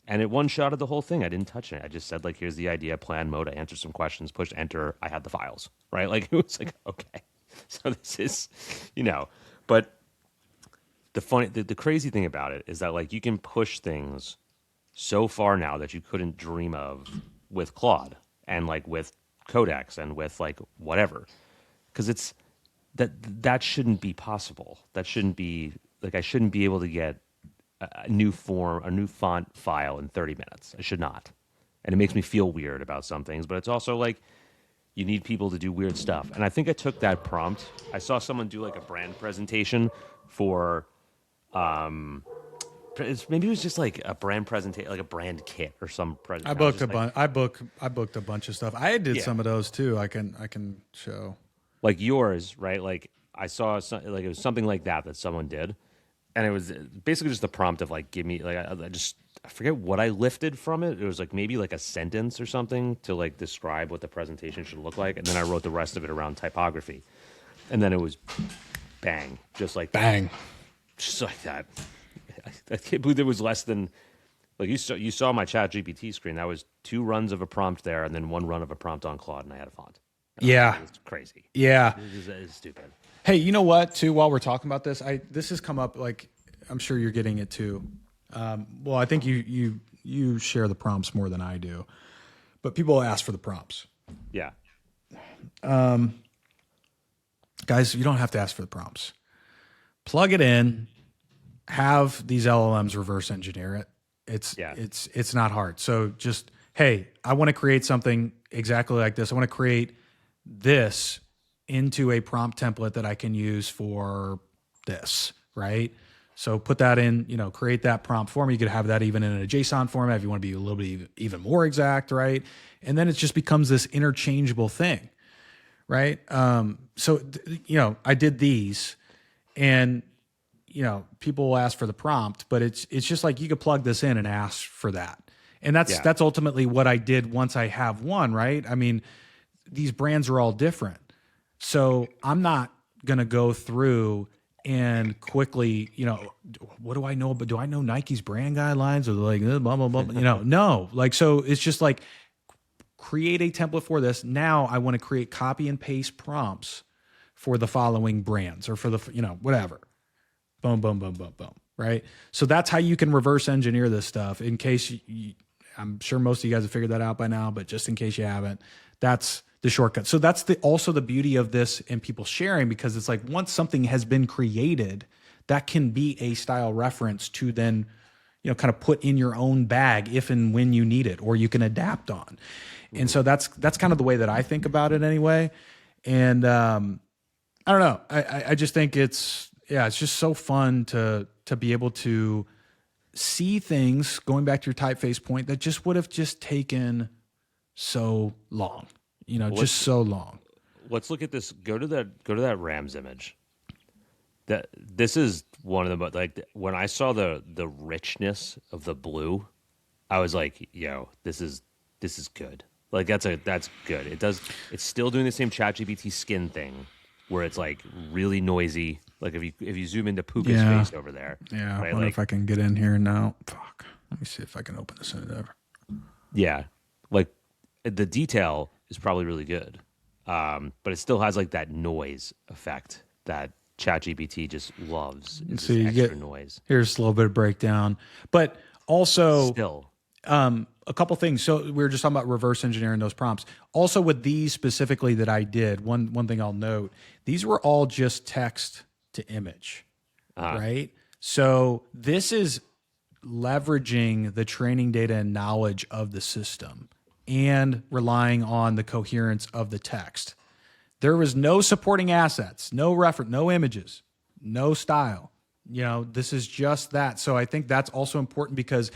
And it one-shotted the whole thing. I didn't touch it. I just said, like, here's the idea, plan mode. I answered some questions, pushed enter. I had the files, right? Like, it was like, okay. So this is, But the crazy thing about it is that, like, you can push things so far now that you couldn't dream of with Claude and, like, with Codex and with, like, whatever. Because it's that shouldn't be possible. That shouldn't be, like, I shouldn't be able to get a new font file in 30 minutes. I should not. And it makes me feel weird about some things, but it's also like you need people to do weird stuff. And I think I took that prompt. I saw someone do like a brand presentation for, maybe it was just like a brand presentation, like a brand kit or some presentation. I booked a bunch. I booked a bunch of stuff. I did some of those too. I can show. Like yours, right? Like I saw like it was something like that someone did. And it was basically just the prompt of like, give me, like, I forget what I lifted from it. It was like maybe like a sentence or something to like describe what the presentation should look like. And then I wrote the rest of it around typography. And then it was bang, just like bang, that. Just like that. I can't believe there was less than, like, you saw my ChatGPT screen. That was 2 runs of a prompt there and then 1 run of a prompt on Claude, and I had a font. Yeah. It's crazy. Yeah. It's stupid. Hey, you know what, too, while we're talking about this, this has come up, like, I'm sure you're getting it too. Well, I think you share the prompts more than I do, but people ask for the prompts. Yeah. Guys, you don't have to ask for the prompts. Plug it in, have these LLMs reverse engineer it. It's not hard. So just, hey, I want to create something exactly like this. I want to create this into a prompt template that I can use for this, right? So put that in, create that prompt for me. You could have that even in a JSON format if you want to be a little bit even more exact, right? And then it just becomes this interchangeable thing, right? So, I did these, and, people will ask for the prompt, but it's just like you could plug this in and ask for that. And that's ultimately what I did once I have one, right? I mean, these brands are all different. So I'm not going to go through and quickly, what do I know? But do I know Nike's brand guidelines or like blah, blah, blah, no. Like, so it's just like create a template for this. Now I want to create copy and paste prompts for the following brands or for the, whatever. Boom, boom, boom, boom, boom. Right. So that's how you can reverse engineer this stuff in case I'm sure most of you guys have figured that out by now, but just in case you haven't, that's the shortcut. So that's also the beauty of this and people sharing, because it's like once something has been created, that can be a style reference to then, kind of put in your own bag if and when you need it, or you can adapt on. Mm-hmm. And so that's kind of the way that I think about it anyway. And I don't know. I just think it's just so fun to be able to see things, going back to your typeface point, that just would have just taken so long. Just so long. Let's look at this. Go to that Rams image. This is one of the, like, when I saw the richness of the blue, I was like, yo, this is good. Like that's good. It's still doing the same ChatGPT skin thing where it's like really noisy. Like if you zoom into Puka's Yeah. face over there. Yeah. I Right? wonder Like if I can get in here now. Fuck. Let me see if I can open this in ever. yeah. Like the detail is probably really good. But it still has like that noise effect that ChatGPT just loves. It's So this you extra get noise. here's a little bit of breakdown, but also Still. a couple things. So we were just talking about reverse engineering those prompts. Also with these specifically that I did, one thing I'll note, these were all just text to image, right? So this is leveraging the training data and knowledge of the system and relying on the coherence of the text. There was no supporting assets, no reference, no images, no style. This is just that. So I think that's also important because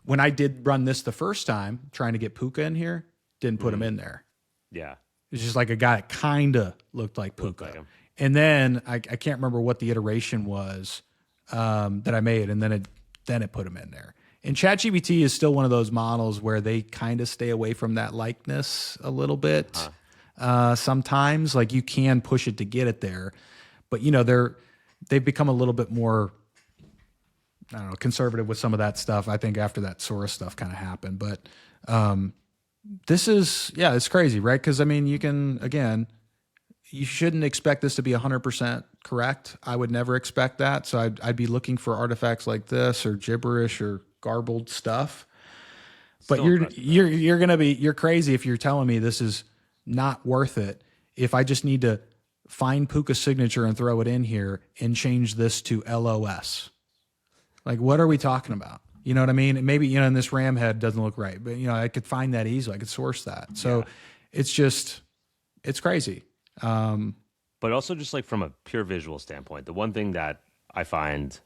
when I did run this the first time, trying to get Puka in here, didn't put him in there. Yeah. It's just like a guy that kind of looked like Puka. like him. And then I can't remember what the iteration was that I made, and then it put him in there. And ChatGPT is still one of those models where they kind of stay away from that likeness a little bit. Sometimes, like you can push it to get it there, but they've become a little bit more, I don't know, conservative with some of that stuff. I think after that Sora stuff kind of happened, but this is, it's crazy, right? Because I mean, you shouldn't expect this to be 100% correct. I would never expect that. So I'd be looking for artifacts like this or gibberish or garbled stuff. But Still you're crazy if you're telling me this is not worth it. If I just need to find Puka's signature and throw it in here and change this to LOS. Like, what are we talking about? You know what I mean? And maybe, in this RAM head doesn't look right, but I could find that easily. I could source that. So it's crazy. But also just like from a pure visual standpoint, the one thing that I find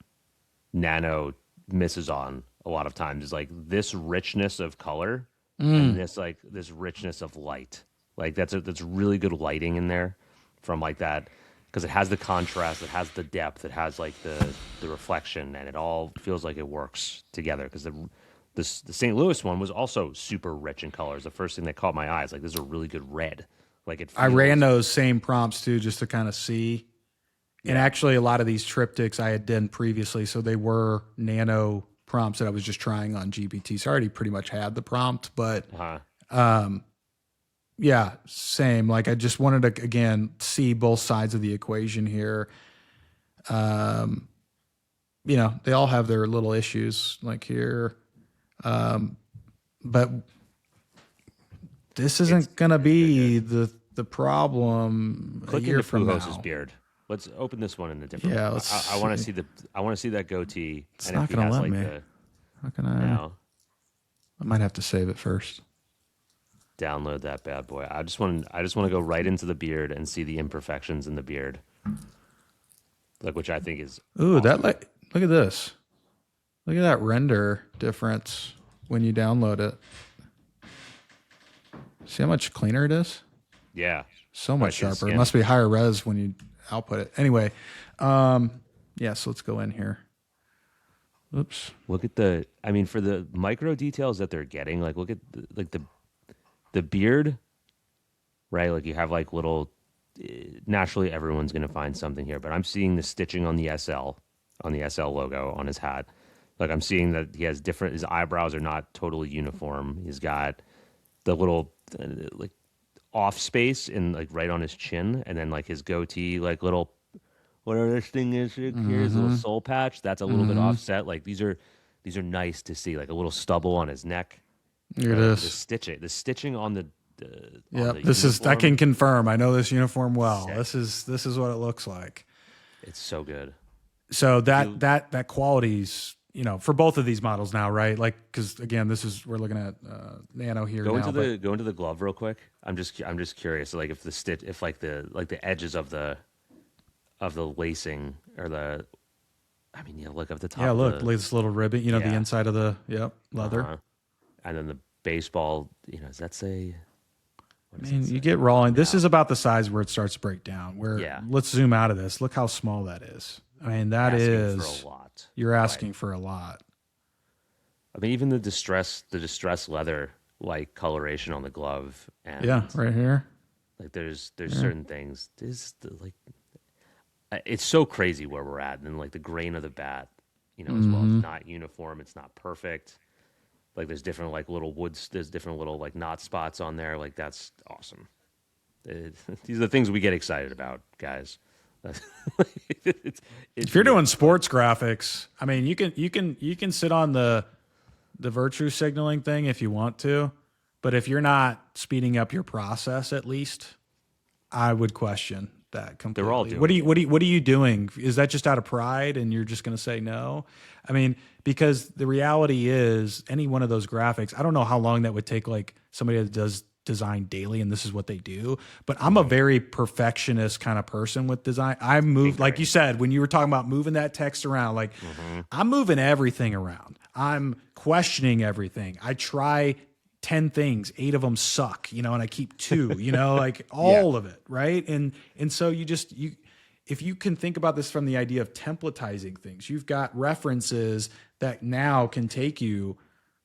Nano misses on a lot of times is like this richness of color and this richness of light. Like that's really good lighting in there from like that, because it has the contrast, it has the depth, it has like the reflection, and it all feels like it works together. Because the St. Louis one was also super rich in colors. The first thing that caught my eye is like, this is a really good red. Like it feels, I ran those same prompts too, just to kind of see. And actually, a lot of these triptychs I had done previously, so they were Nano prompts that I was just trying on GPT. So I already pretty much had the prompt, but yeah, same. Like I just wanted to again see both sides of the equation here. They all have their little issues, like here, but this isn't going to be the problem a year from now. Pujos's beard. Let's open this one in a different. Yeah, way. let's I want to see that goatee. It's not going to let me. How can I? No. I might have to save it first. Download that bad boy. I just want to go right into the beard and see the imperfections in the beard, like which I think is. Ooh, awesome. look at this. Look at that render difference when you download it. See how much cleaner it is? Yeah. So much sharper. It must be higher res when you output it. Anyway, so let's go in here. Oops. Look at for the micro details that they're getting, like look at the beard, right? Like you have like little, naturally everyone's going to find something here, but I'm seeing the stitching on the SL logo on his hat. Like I'm seeing that he has his eyebrows are not totally uniform. He's got the little like off space in like right on his chin, and then like his goatee, like little, whatever this thing is here, his little soul patch, that's a little bit offset. Like these are nice to see, like a little stubble on his neck. Here it is. The stitching on the this is, I can confirm. I know this uniform well. Sick. This is what it looks like. It's so good. So that quality's, for both of these models now, right? Like, because again, we're looking at Nano here. Go into the glove real quick. I'm just curious, like if the edges of the lacing or look up the top. Yeah, look, this little ribbon, the inside of the leather. And then the baseball, does that say? You get rolling. This is about the size where it starts to break down. Let's zoom out of this. Look how small that is. I mean, that is for a lot. You're asking for a lot. I mean, even the distress leather like coloration on the glove, and Yeah, right here. like there's certain things. It's so crazy where we're at, and like the grain of the bat, as well. It's not uniform. It's not perfect. Like there's different like little woods. There's different little like knot spots on there. Like that's awesome. These are the things we get excited about, guys. If you're doing sports graphics, I mean, you can sit on the virtue signaling thing if you want to, but if you're not speeding up your process, at least, I would question that completely. They're all doing what are you doing? Is that just out of pride and you're just going to say no? I mean, because the reality is, any one of those graphics, I don't know how long that would take, like somebody that does design daily and this is what they do, but I'm a very perfectionist kind of person with design. I move, like you said, when you were talking about moving that text around, like I'm moving everything around. I'm questioning everything. I try 10 things, 8 of them suck, and I keep 2, like all of it. Right. And so if you can think about this from the idea of templatizing things, you've got references that now can take you,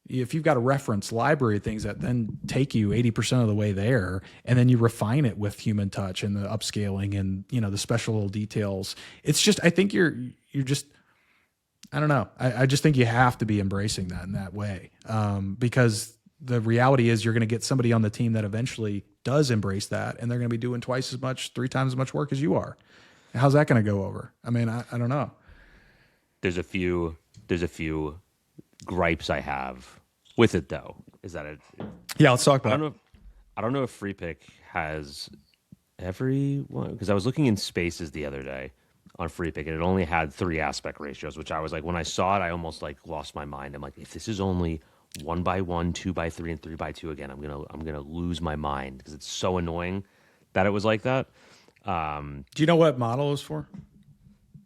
if you've got a reference library of things that then take you 80% of the way there, and then you refine it with human touch and the upscaling and, the special little details. It's just, I think you're just, I don't know. I just think you have to be embracing that in that way. Because the reality is you're going to get somebody on the team that eventually does embrace that, and they're going to be doing twice as much, 3 times as much work as you are. How's that going to go over? I mean, I don't know. There's a few gripes I have with it, though. Is that Yeah, let's talk about it. I don't know if Freepik has every one, because I was looking in spaces the other day on Freepik, and it only had 3 aspect ratios, which I was like, when I saw it, I almost like lost my mind. I'm like, if this is only 1x1, 2x3, and 3x2 again, I'm gonna lose my mind, because it's so annoying that it was like that. Do you know what model it was for?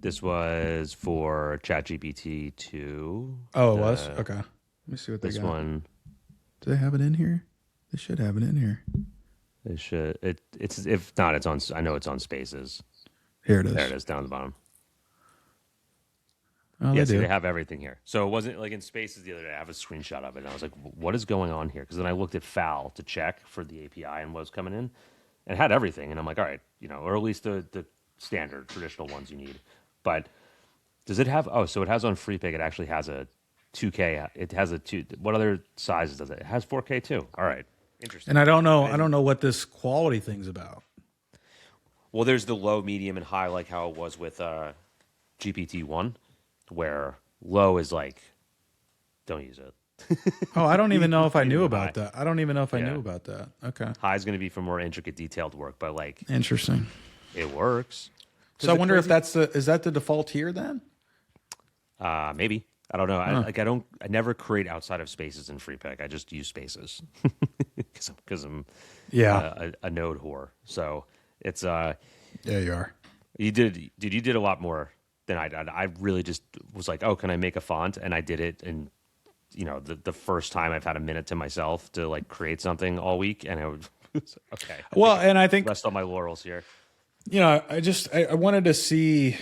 This was for ChatGPT 2. Oh, it was? Okay. Let me see what they got. This one. Do they have it in here? They should have it in here. They should. It's if not, it's on. I know it's on Spaces. Here it is. There it is, down at the bottom. Oh, yeah, they have everything here. So it wasn't like in Spaces the other day. I have a screenshot of it, and I was like, "What is going on here?" Because then I looked at FAL to check for the API and what was coming in, and it had everything. And I'm like, "All right, or at least the standard traditional ones you need." But does it have? Oh, so it has on Freepik. It actually has a 2K. It has a 2. What other sizes does it? It has 4K too. All right, interesting. And I don't know what this quality thing's about. Well, there's the low, medium, and high, like how it was with GPT-1, where low is like, don't use it. Oh, I don't even know if I knew about that. I don't even know if I knew about that. Okay. High is going to be for more intricate, detailed work, but like, Interesting. it works. So I wonder if is that the default here then? Maybe. I don't know. I never create outside of Spaces in Freepik. I just use Spaces because I'm a node whore. So it's yeah, you are. You did a lot more than I did. I really just was like, oh, can I make a font? And I did it. And the first time I've had a minute to myself to like create something all week, and I would okay. Well, and I think rest on my laurels here. I wanted to see.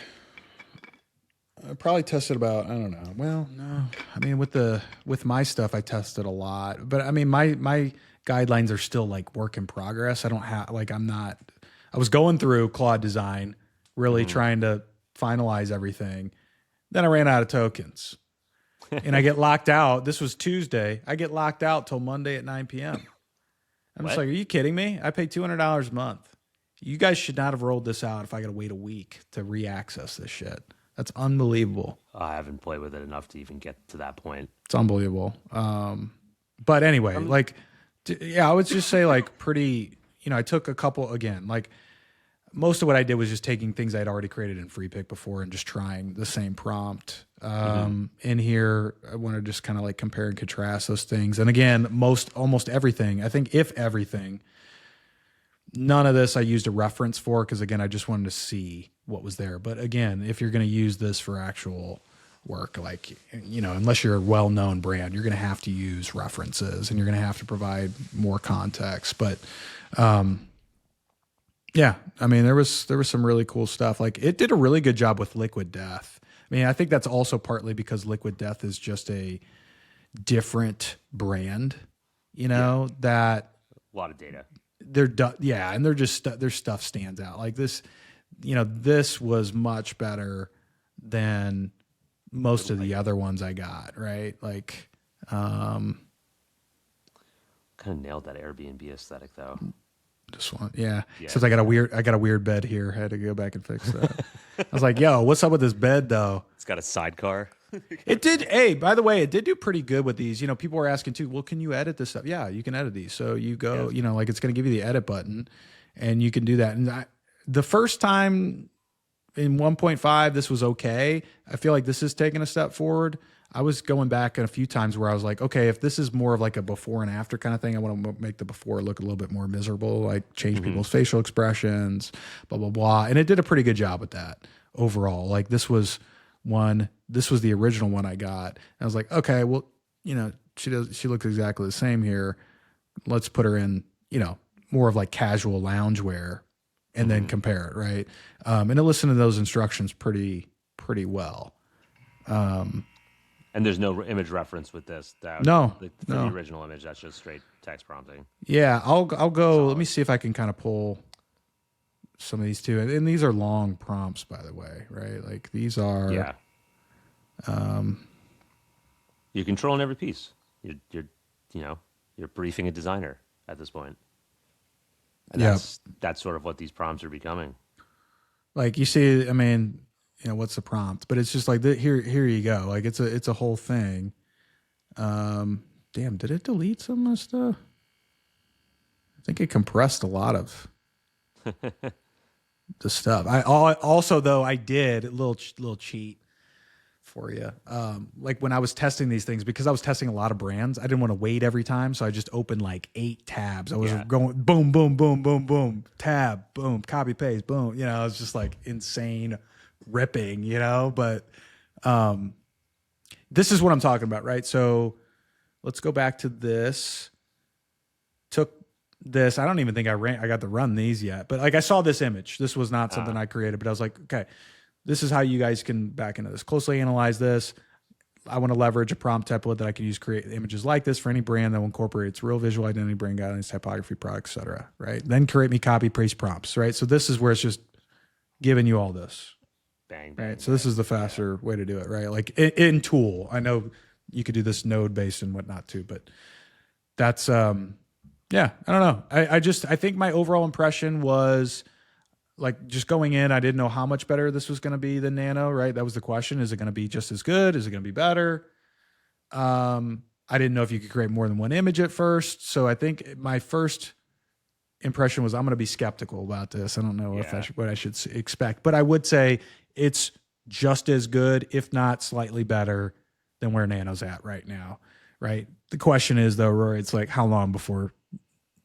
I probably tested about, I don't know. Well, no. I mean, with my stuff, I tested a lot. But I mean, my guidelines are still like work in progress. I don't have, like, I was going through Claude Design, really trying to finalize everything. Then I ran out of tokens. And I get locked out. This was Tuesday. I get locked out till Monday at 9 p.m. I'm just like, are you kidding me? I pay $200 a month. You guys should not have rolled this out if I got to wait a week to re-access this shit. That's unbelievable. I haven't played with it enough to even get to that point. It's unbelievable. But anyway, I would just say like pretty, I took a couple, again, like most of what I did was just taking things I'd already created in Freepik before and just trying the same prompt. In here, I want to just kind of like compare and contrast those things. And again, almost everything, I think if everything, none of this I used a reference for, because again, I just wanted to see what was there. But again, if you're going to use this for actual work, like, unless you're a well-known brand, you're going to have to use references and you're going to have to provide more context. But yeah, I mean, there was some really cool stuff. Like it did a really good job with Liquid Death. I mean, I think that's also partly because Liquid Death is just different brand, that A lot of data. and they're just their stuff stands out. Like this, this was much better than most of the other ones I got, right? Like, Kind of nailed that Airbnb aesthetic though. this one, yeah. Since I got a weird bed here, I had to go back and fix that. I was like, "Yo, what's up with this bed, though?" It's got a sidecar. It did. Hey, by the way, it did do pretty good with these. People were asking too. Well, can you edit this stuff? Yeah, you can edit these. So you go, like it's going to give you the edit button, and you can do that. And the first time in 1.5, this was okay. I feel like this is taking a step forward. I was going back a few times where I was like, okay, if this is more of like a before and after kind of thing, I want to make the before look a little bit more miserable, like change people's facial expressions, blah, blah, blah. And it did a pretty good job with that overall. Like this was the original one I got. And I was like, okay, well, she looks exactly the same here. Let's put her in, more of like casual loungewear and then compare it. Right. And it listened to those instructions pretty well. And there's no image reference with this. No. The original image, that's just straight text prompting. Yeah, I'll go. Let me see if I can kind of pull some of these too. And these are long prompts, by the way, right? Like these are. Yeah. You're controlling every piece. You're briefing a designer at this point. And that's sort of what these prompts are becoming. Like you see, I mean, what's the prompt? But it's just like here you go. Like it's a whole thing. Damn, did it delete some of the stuff? I think it compressed a lot of the stuff. I did a little cheat for you. Like when I was testing these things, because I was testing a lot of brands, I didn't want to wait every time, so I just opened like 8 tabs. I was going boom, boom, boom, boom, boom, tab, boom, copy paste, boom. It was just like insane ripping, but this is what I'm talking about, right? So let's go back to this. Took this. I don't even think I got to run these yet, but like I saw this image. This was not something I created, but I was like, okay, this is how you guys can back into this. Closely analyze this. I want to leverage a prompt template that I can use to create images like this for any brand that will incorporate its real visual identity, brand guidelines, typography, products, etc. Right? Then create me copy paste prompts. Right? So this is where it's just giving you all this. Bang, bang. Right? So this is the faster way to do it. Right? Like in Tool, I know you could do this node based and whatnot too, but that's I don't know. I think my overall impression was. Like just going in, I didn't know how much better this was going to be than Nano, right? That was the question. Is it going to be just as good? Is it going to be better? I didn't know if you could create more than one image at first. So I think my first impression was I'm going to be skeptical about this. I don't know what I should expect, but I would say it's just as good, if not slightly better than where Nano's at right now, right? The question is though, Rory, it's like how long before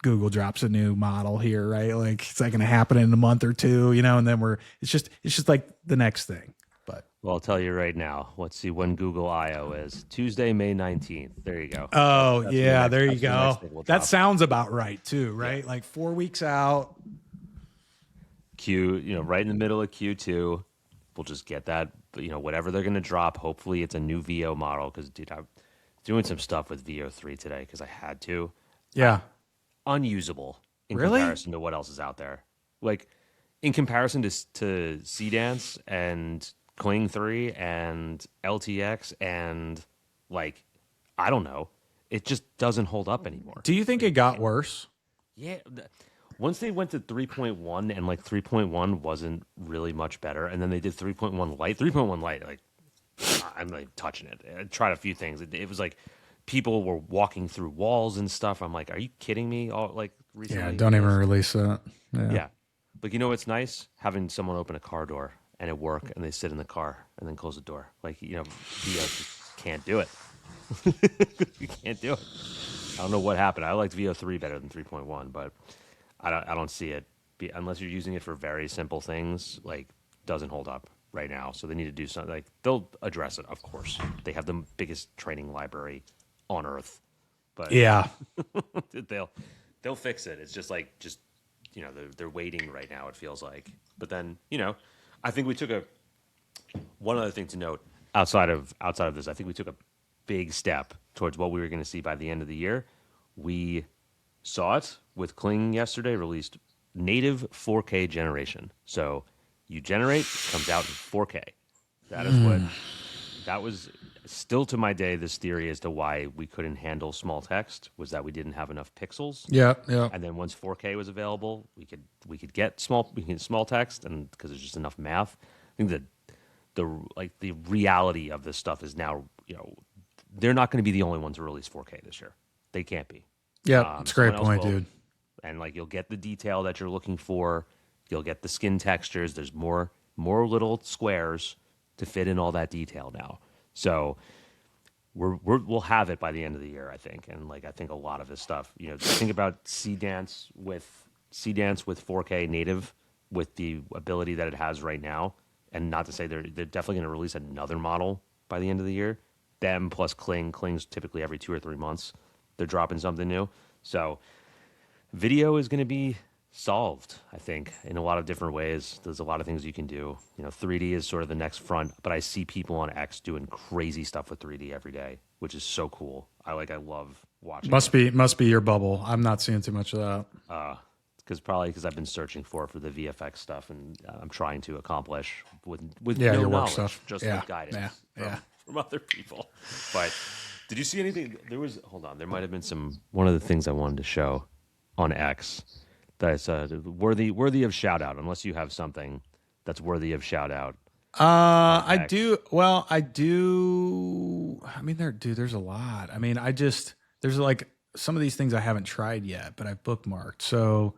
Google drops a new model here, right? Like it's not going to happen in a month or two, and then it's just like the next thing. But well, I'll tell you right now. Let's see when Google I/O is. Tuesday, May 19th. There you go. Oh, that's there you go. That sounds about right too, right? Yeah. Like 4 weeks out. Right in the middle of Q2. We'll just get that, whatever they're going to drop. Hopefully it's a new VO model because, dude, I'm doing some stuff with VO3 today because I had to. Yeah. Unusable in comparison to what else is out there. Like in comparison to C-Dance and Kling 3 and LTX and like, I don't know. It just doesn't hold up anymore. Do you think it got worse? Yeah. Once they went to 3.1 and like 3.1 wasn't really much better. And then they did 3.1 Lite. 3.1 Lite, like I'm like touching it. I tried a few things. It was like, people were walking through walls and stuff. I'm like, are you kidding me? Recently? Yeah, don't even release that. Yeah. But what's nice? Having someone open a car door and it work and they sit in the car and then close the door. Like, VO just can't do it. You can't do it. I don't know what happened. I liked VO3 better than 3.1, but I don't see it. Unless you're using it for very simple things, like, doesn't hold up right now. So they need to do something. Like, they'll address it, of course. They have the biggest training library on Earth, but they'll fix it. It's just like they're waiting right now. It feels like, but then I think we took one other thing to note outside of this. I think we took a big step towards what we were going to see by the end of the year. We saw it with Kling yesterday, released native 4K generation. So you generate, it comes out in 4K. That is what, that was still to my day, this theory as to why we couldn't handle small text was that we didn't have enough pixels. Yeah, yeah. And then once 4K was available, we could get small text, and because there's just enough math. I think that the reality of this stuff is now, they're not going to be the only ones to release 4K this year. They can't be. Yeah, it's a great Someone else point, will. dude. And like you'll get the detail that you're looking for. You'll get the skin textures. There's more little squares to fit in all that detail now. So we'll have it by the end of the year, I think. And like I think a lot of this stuff, think about C Dance with 4K native with the ability that it has right now. And not to say they're definitely going to release another model by the end of the year. Them plus Kling. Kling's typically every 2 or 3 months. They're dropping something new. So video is going to be solved, I think, in a lot of different ways. There's a lot of things you can do. 3D is sort of the next front, but I see people on X doing crazy stuff with 3D every day, which is so cool. I love watching it. Must be your bubble. I'm not seeing too much of that. Because I've been searching for the VFX stuff, and I'm trying to accomplish with Yeah, no your work knowledge, stuff. just Yeah, with guidance yeah. from other people. But did you see anything? There might have been one of the things I wanted to show on X that's worthy of shout out, unless you have something that's worthy of shout out. I do. Well, I do. I mean, there's a lot. I mean, there's like some of these things I haven't tried yet, but I've bookmarked. So,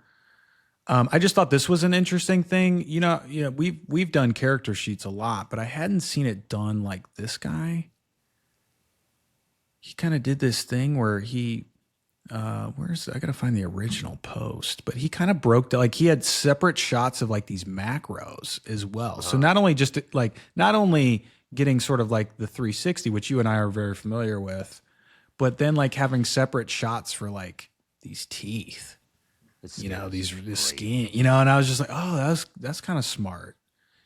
I just thought this was an interesting thing. We've done character sheets a lot, but I hadn't seen it done like this guy. He kind of did this thing where he, I gotta find the original post, but he kind of broke down, like he had separate shots of like these macros as well. So not only getting sort of like the 360, which you and I are very familiar with, but then like having separate shots for like these teeth, this skin, and I was just like, oh, that's kind of smart.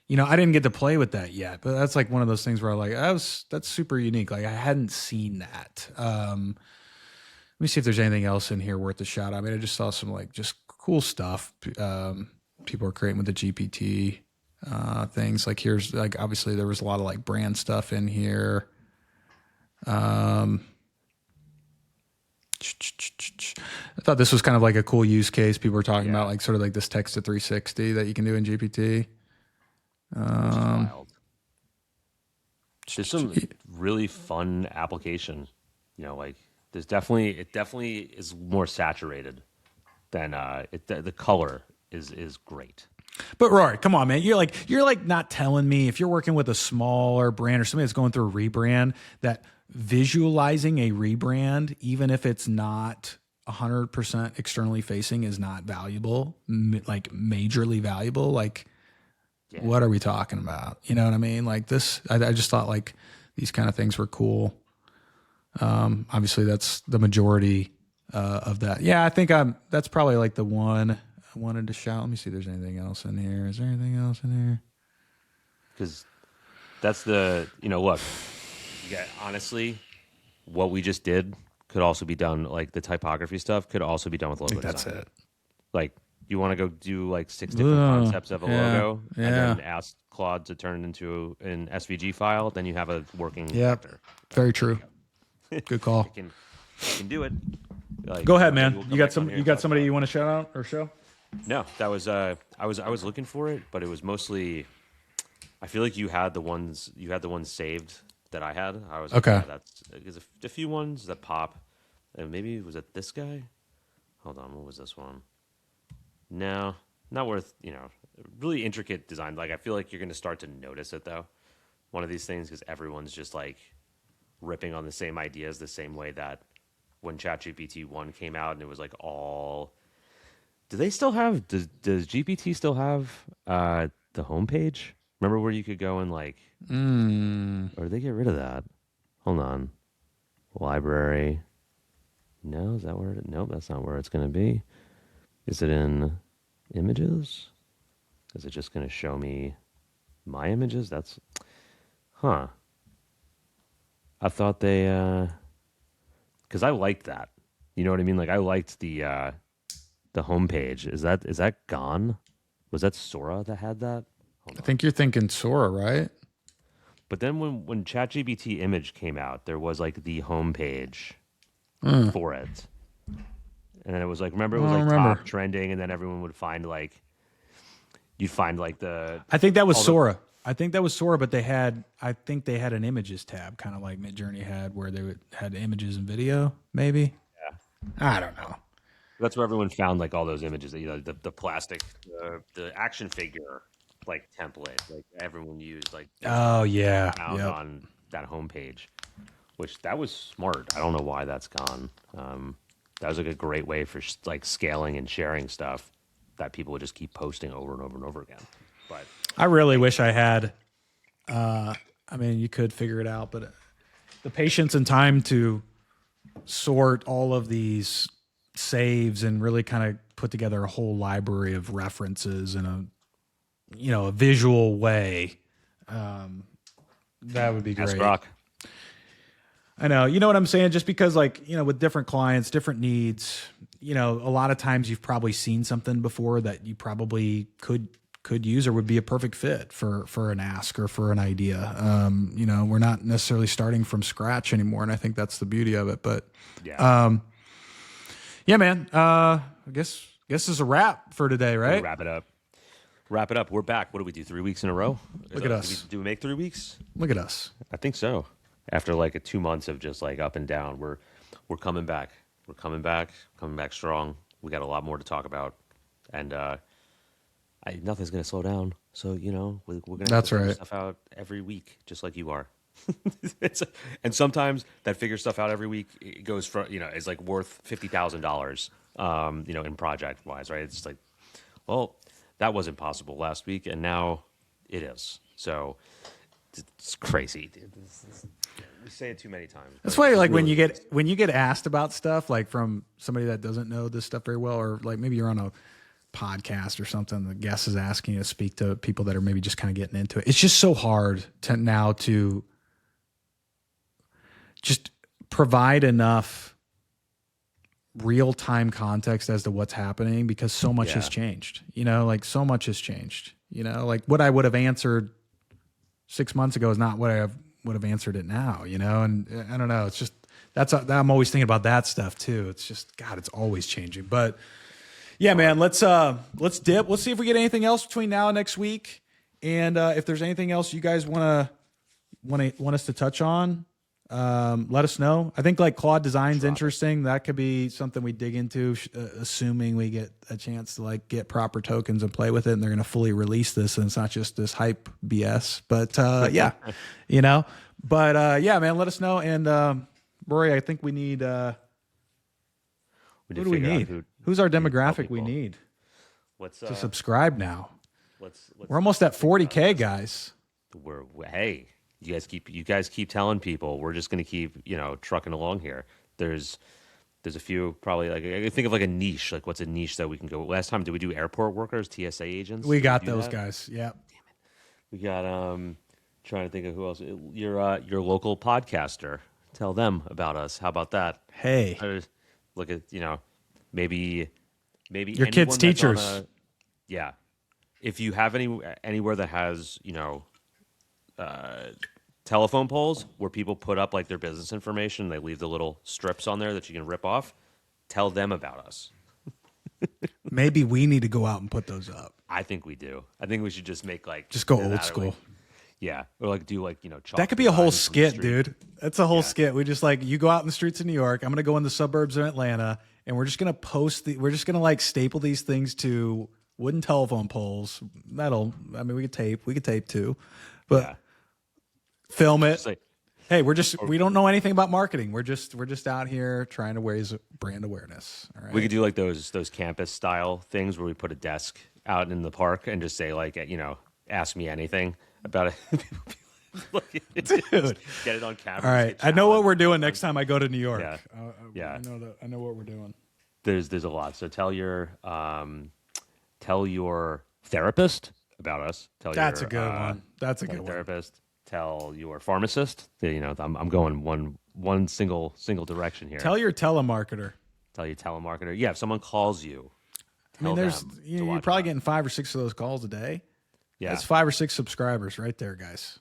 I didn't get to play with that yet, but that's like one of those things where I'm like, that's super unique. Like I hadn't seen that. Let me see if there's anything else in here worth a shout out. I mean, I just saw some like just cool stuff. People are creating with the GPT things. Like here's like obviously there was a lot of like brand stuff in here. I thought this was kind of like a cool use case. People were talking about like sort of like this text to 360 that you can do in GPT. Which is wild. There's some really fun application. Like it definitely is more saturated than the color is great. But Rory, come on, man. You're like not telling me if you're working with a smaller brand or somebody that's going through a rebrand that visualizing a rebrand, even if it's not 100% externally facing, is not valuable, like majorly valuable. Like, what are we talking about? You know what I mean? Like this, I just thought like these kind of things were cool. Obviously that's the majority of that. Yeah, I think that's probably like the one I wanted to shout. Let me see if there's anything else in here. Is there anything else in here? Because that's the, look, honestly, what we just did could also be done, like the typography stuff could also be done with logo design. That's it. Like, you want to go do like 6 different concepts of a logo and then ask Claude to turn it into an SVG file, then you have a working vector. Very true. Good call. You can do it. Like, go ahead, man. You got somebody you want to shout out or show? No, that was I was looking for it, but it was mostly. I feel like you had the ones saved that I had. I was okay. Like, there's a few ones that pop. And maybe was it this guy? Hold on, what was this one? No, not worth. Really intricate design. Like I feel like you're going to start to notice it though. One of these things because everyone's just like ripping on the same ideas the same way that when ChatGPT 1 came out and it was like all. Do they still have? Does GPT still have the homepage? Remember where you could go and like, or did they get rid of that? Hold on, library. No, is that where? Nope, that's not where it's going to be. Is it in images? Is it just going to show me my images? That's, huh? I thought they, because I liked that. You know what I mean? Like I liked the homepage. Is that gone? Was that Sora that had that? Hold I on. think you're thinking Sora, right? But then when ChatGPT image came out, there was like the homepage for it, and then it was like remember it I was don't like remember. top trending, and then everyone would find like you'd find like I think that was all the Sora. I think that was Sora, but I think they had an images tab, kind of like Midjourney had, where had images and video. Maybe I don't know. that's where everyone found like all those images, you know, the plastic, the action figure like template, like everyone used, like those Oh templates yeah, found yep. on that homepage, which that was smart. I don't know why that's gone. That was like a great way for like scaling and sharing stuff that people would just keep posting over and over and over again. But I really wish I had. I mean, you could figure it out, but the patience and time to sort all of these saves and really kind of put together a whole library of references in a visual way, that would be ask great. Rock. I know. You know what I'm saying? Just because, like, with different clients, different needs, a lot of times you've probably seen something before that you probably could use or would be a perfect fit for an ask or for an idea. We're not necessarily starting from scratch anymore, and I think that's the beauty of it. But Yeah. yeah, man. I guess this is a wrap for today, We'll right? wrap it up. Wrap it up. We're back. What do we do? 3 weeks in a row? Look at us. Do we make 3 weeks? Look at us. I think so. After like 2 months of just like up and down, we're coming back. We're coming back strong. We got a lot more to talk about, and nothing's gonna slow down. So we're gonna That's figure right. stuff out every week, just like you are. And sometimes that figure stuff out every week it goes for is like worth $50,000, in project wise, right? It's just like, well, that wasn't possible last week, and now it is. So it's crazy, dude. We say it too many times. That's but why, it like, really is. when you get asked about stuff, like from somebody that doesn't know this stuff very well, or like maybe you're on a podcast or something, the guest is asking you to speak to people that are maybe just kind of getting into it. It's just so hard to just provide enough real time context as to what's happening because so much has Yeah. changed. Like so much has changed. Like what I would have answered 6 months ago is not what I would have answered it now. And I don't know. It's just I'm always thinking about that stuff too. It's just God, it's always changing. But yeah, man, let's dip. Let's see if we get anything else between now and next week. And if there's anything else you guys want us to touch on, let us know. I think like Claude Design's interesting. That could be something we dig into, assuming we get a chance to like get proper tokens and play with it. And they're going to fully release this, and it's not just this hype BS. But yeah, But yeah, man, let us know. And Rory, I think we need. Who do we need? Who's our demographic we need Let's to subscribe now? let's We're almost at 40K, guys. hey, you guys keep telling people. We're just gonna keep trucking along here. There's a few probably like I think of like a niche. Like what's a niche that we can go? Last time did we do airport workers, TSA agents? We Did got do those that? guys. Yeah. We got trying to think of who else. Your local podcaster. Tell them about us. How about that? Hey, Look at maybe your anyone kids' that's teachers. yeah. If you have anywhere that has telephone poles where people put up like their business information, they leave the little strips on there that you can rip off. Tell them about us. Maybe we need to go out and put those up. I think we do. I think we should just make like Just go that, old or, school. like, yeah, or like do like That could be a whole designs on the skit, street. dude. That's a whole Yeah. skit. We just like you go out in the streets of New York. I'm gonna go in the suburbs of Atlanta, and we're just gonna we're just gonna like staple these things to wooden telephone poles. I mean, we could tape too, but Yeah. film it. Just like, Hey, we don't know anything about marketing. We're just out here trying to raise brand awareness. All right. we could do like those campus style things where we put a desk out in the park and just say like ask me anything about it. Dude. Get it on camera. All right. I know what we're doing next time I go to New York. Yeah. Yeah. I know what we're doing. There's a lot. So tell your therapist about us. That's a good one. That's a good one. Therapist. tell your pharmacist that, you know, I'm going one single direction here. Tell your telemarketer. Tell your telemarketer. Yeah, if someone calls you, I mean, tell there's them to you're watch probably it. getting 5 or 6 of those calls a day. Yeah. That's 5 or 6 subscribers right there, guys.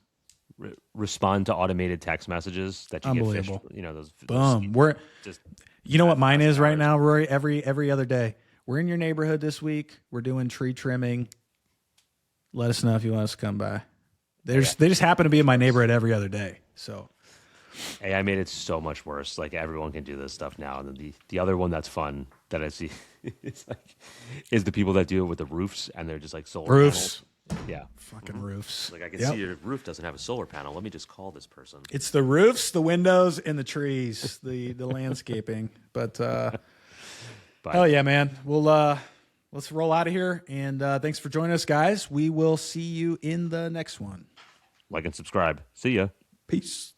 Respond to automated text messages that you Unbelievable. get fished. You know, those Boom. We're just you know what mine is right hours. now, Rory? Every other day. We're in your neighborhood this week. We're doing tree trimming. Let us know if you want us to come by. They just happen to be in my neighborhood every other day. So AI made it so much worse. Like everyone can do this stuff now. And then the other one that's fun that I see is the people that do it with the roofs and they're just like solar roofs. panels. Yeah. Fucking roofs. Like I can Yep. see your roof doesn't have a solar panel. Let me just call this person. It's the roofs, the windows, and the trees, the landscaping. But hell yeah, man. We'll let's roll out of here. And thanks for joining us, guys. We will see you in the next one. Like and subscribe. See ya. Peace.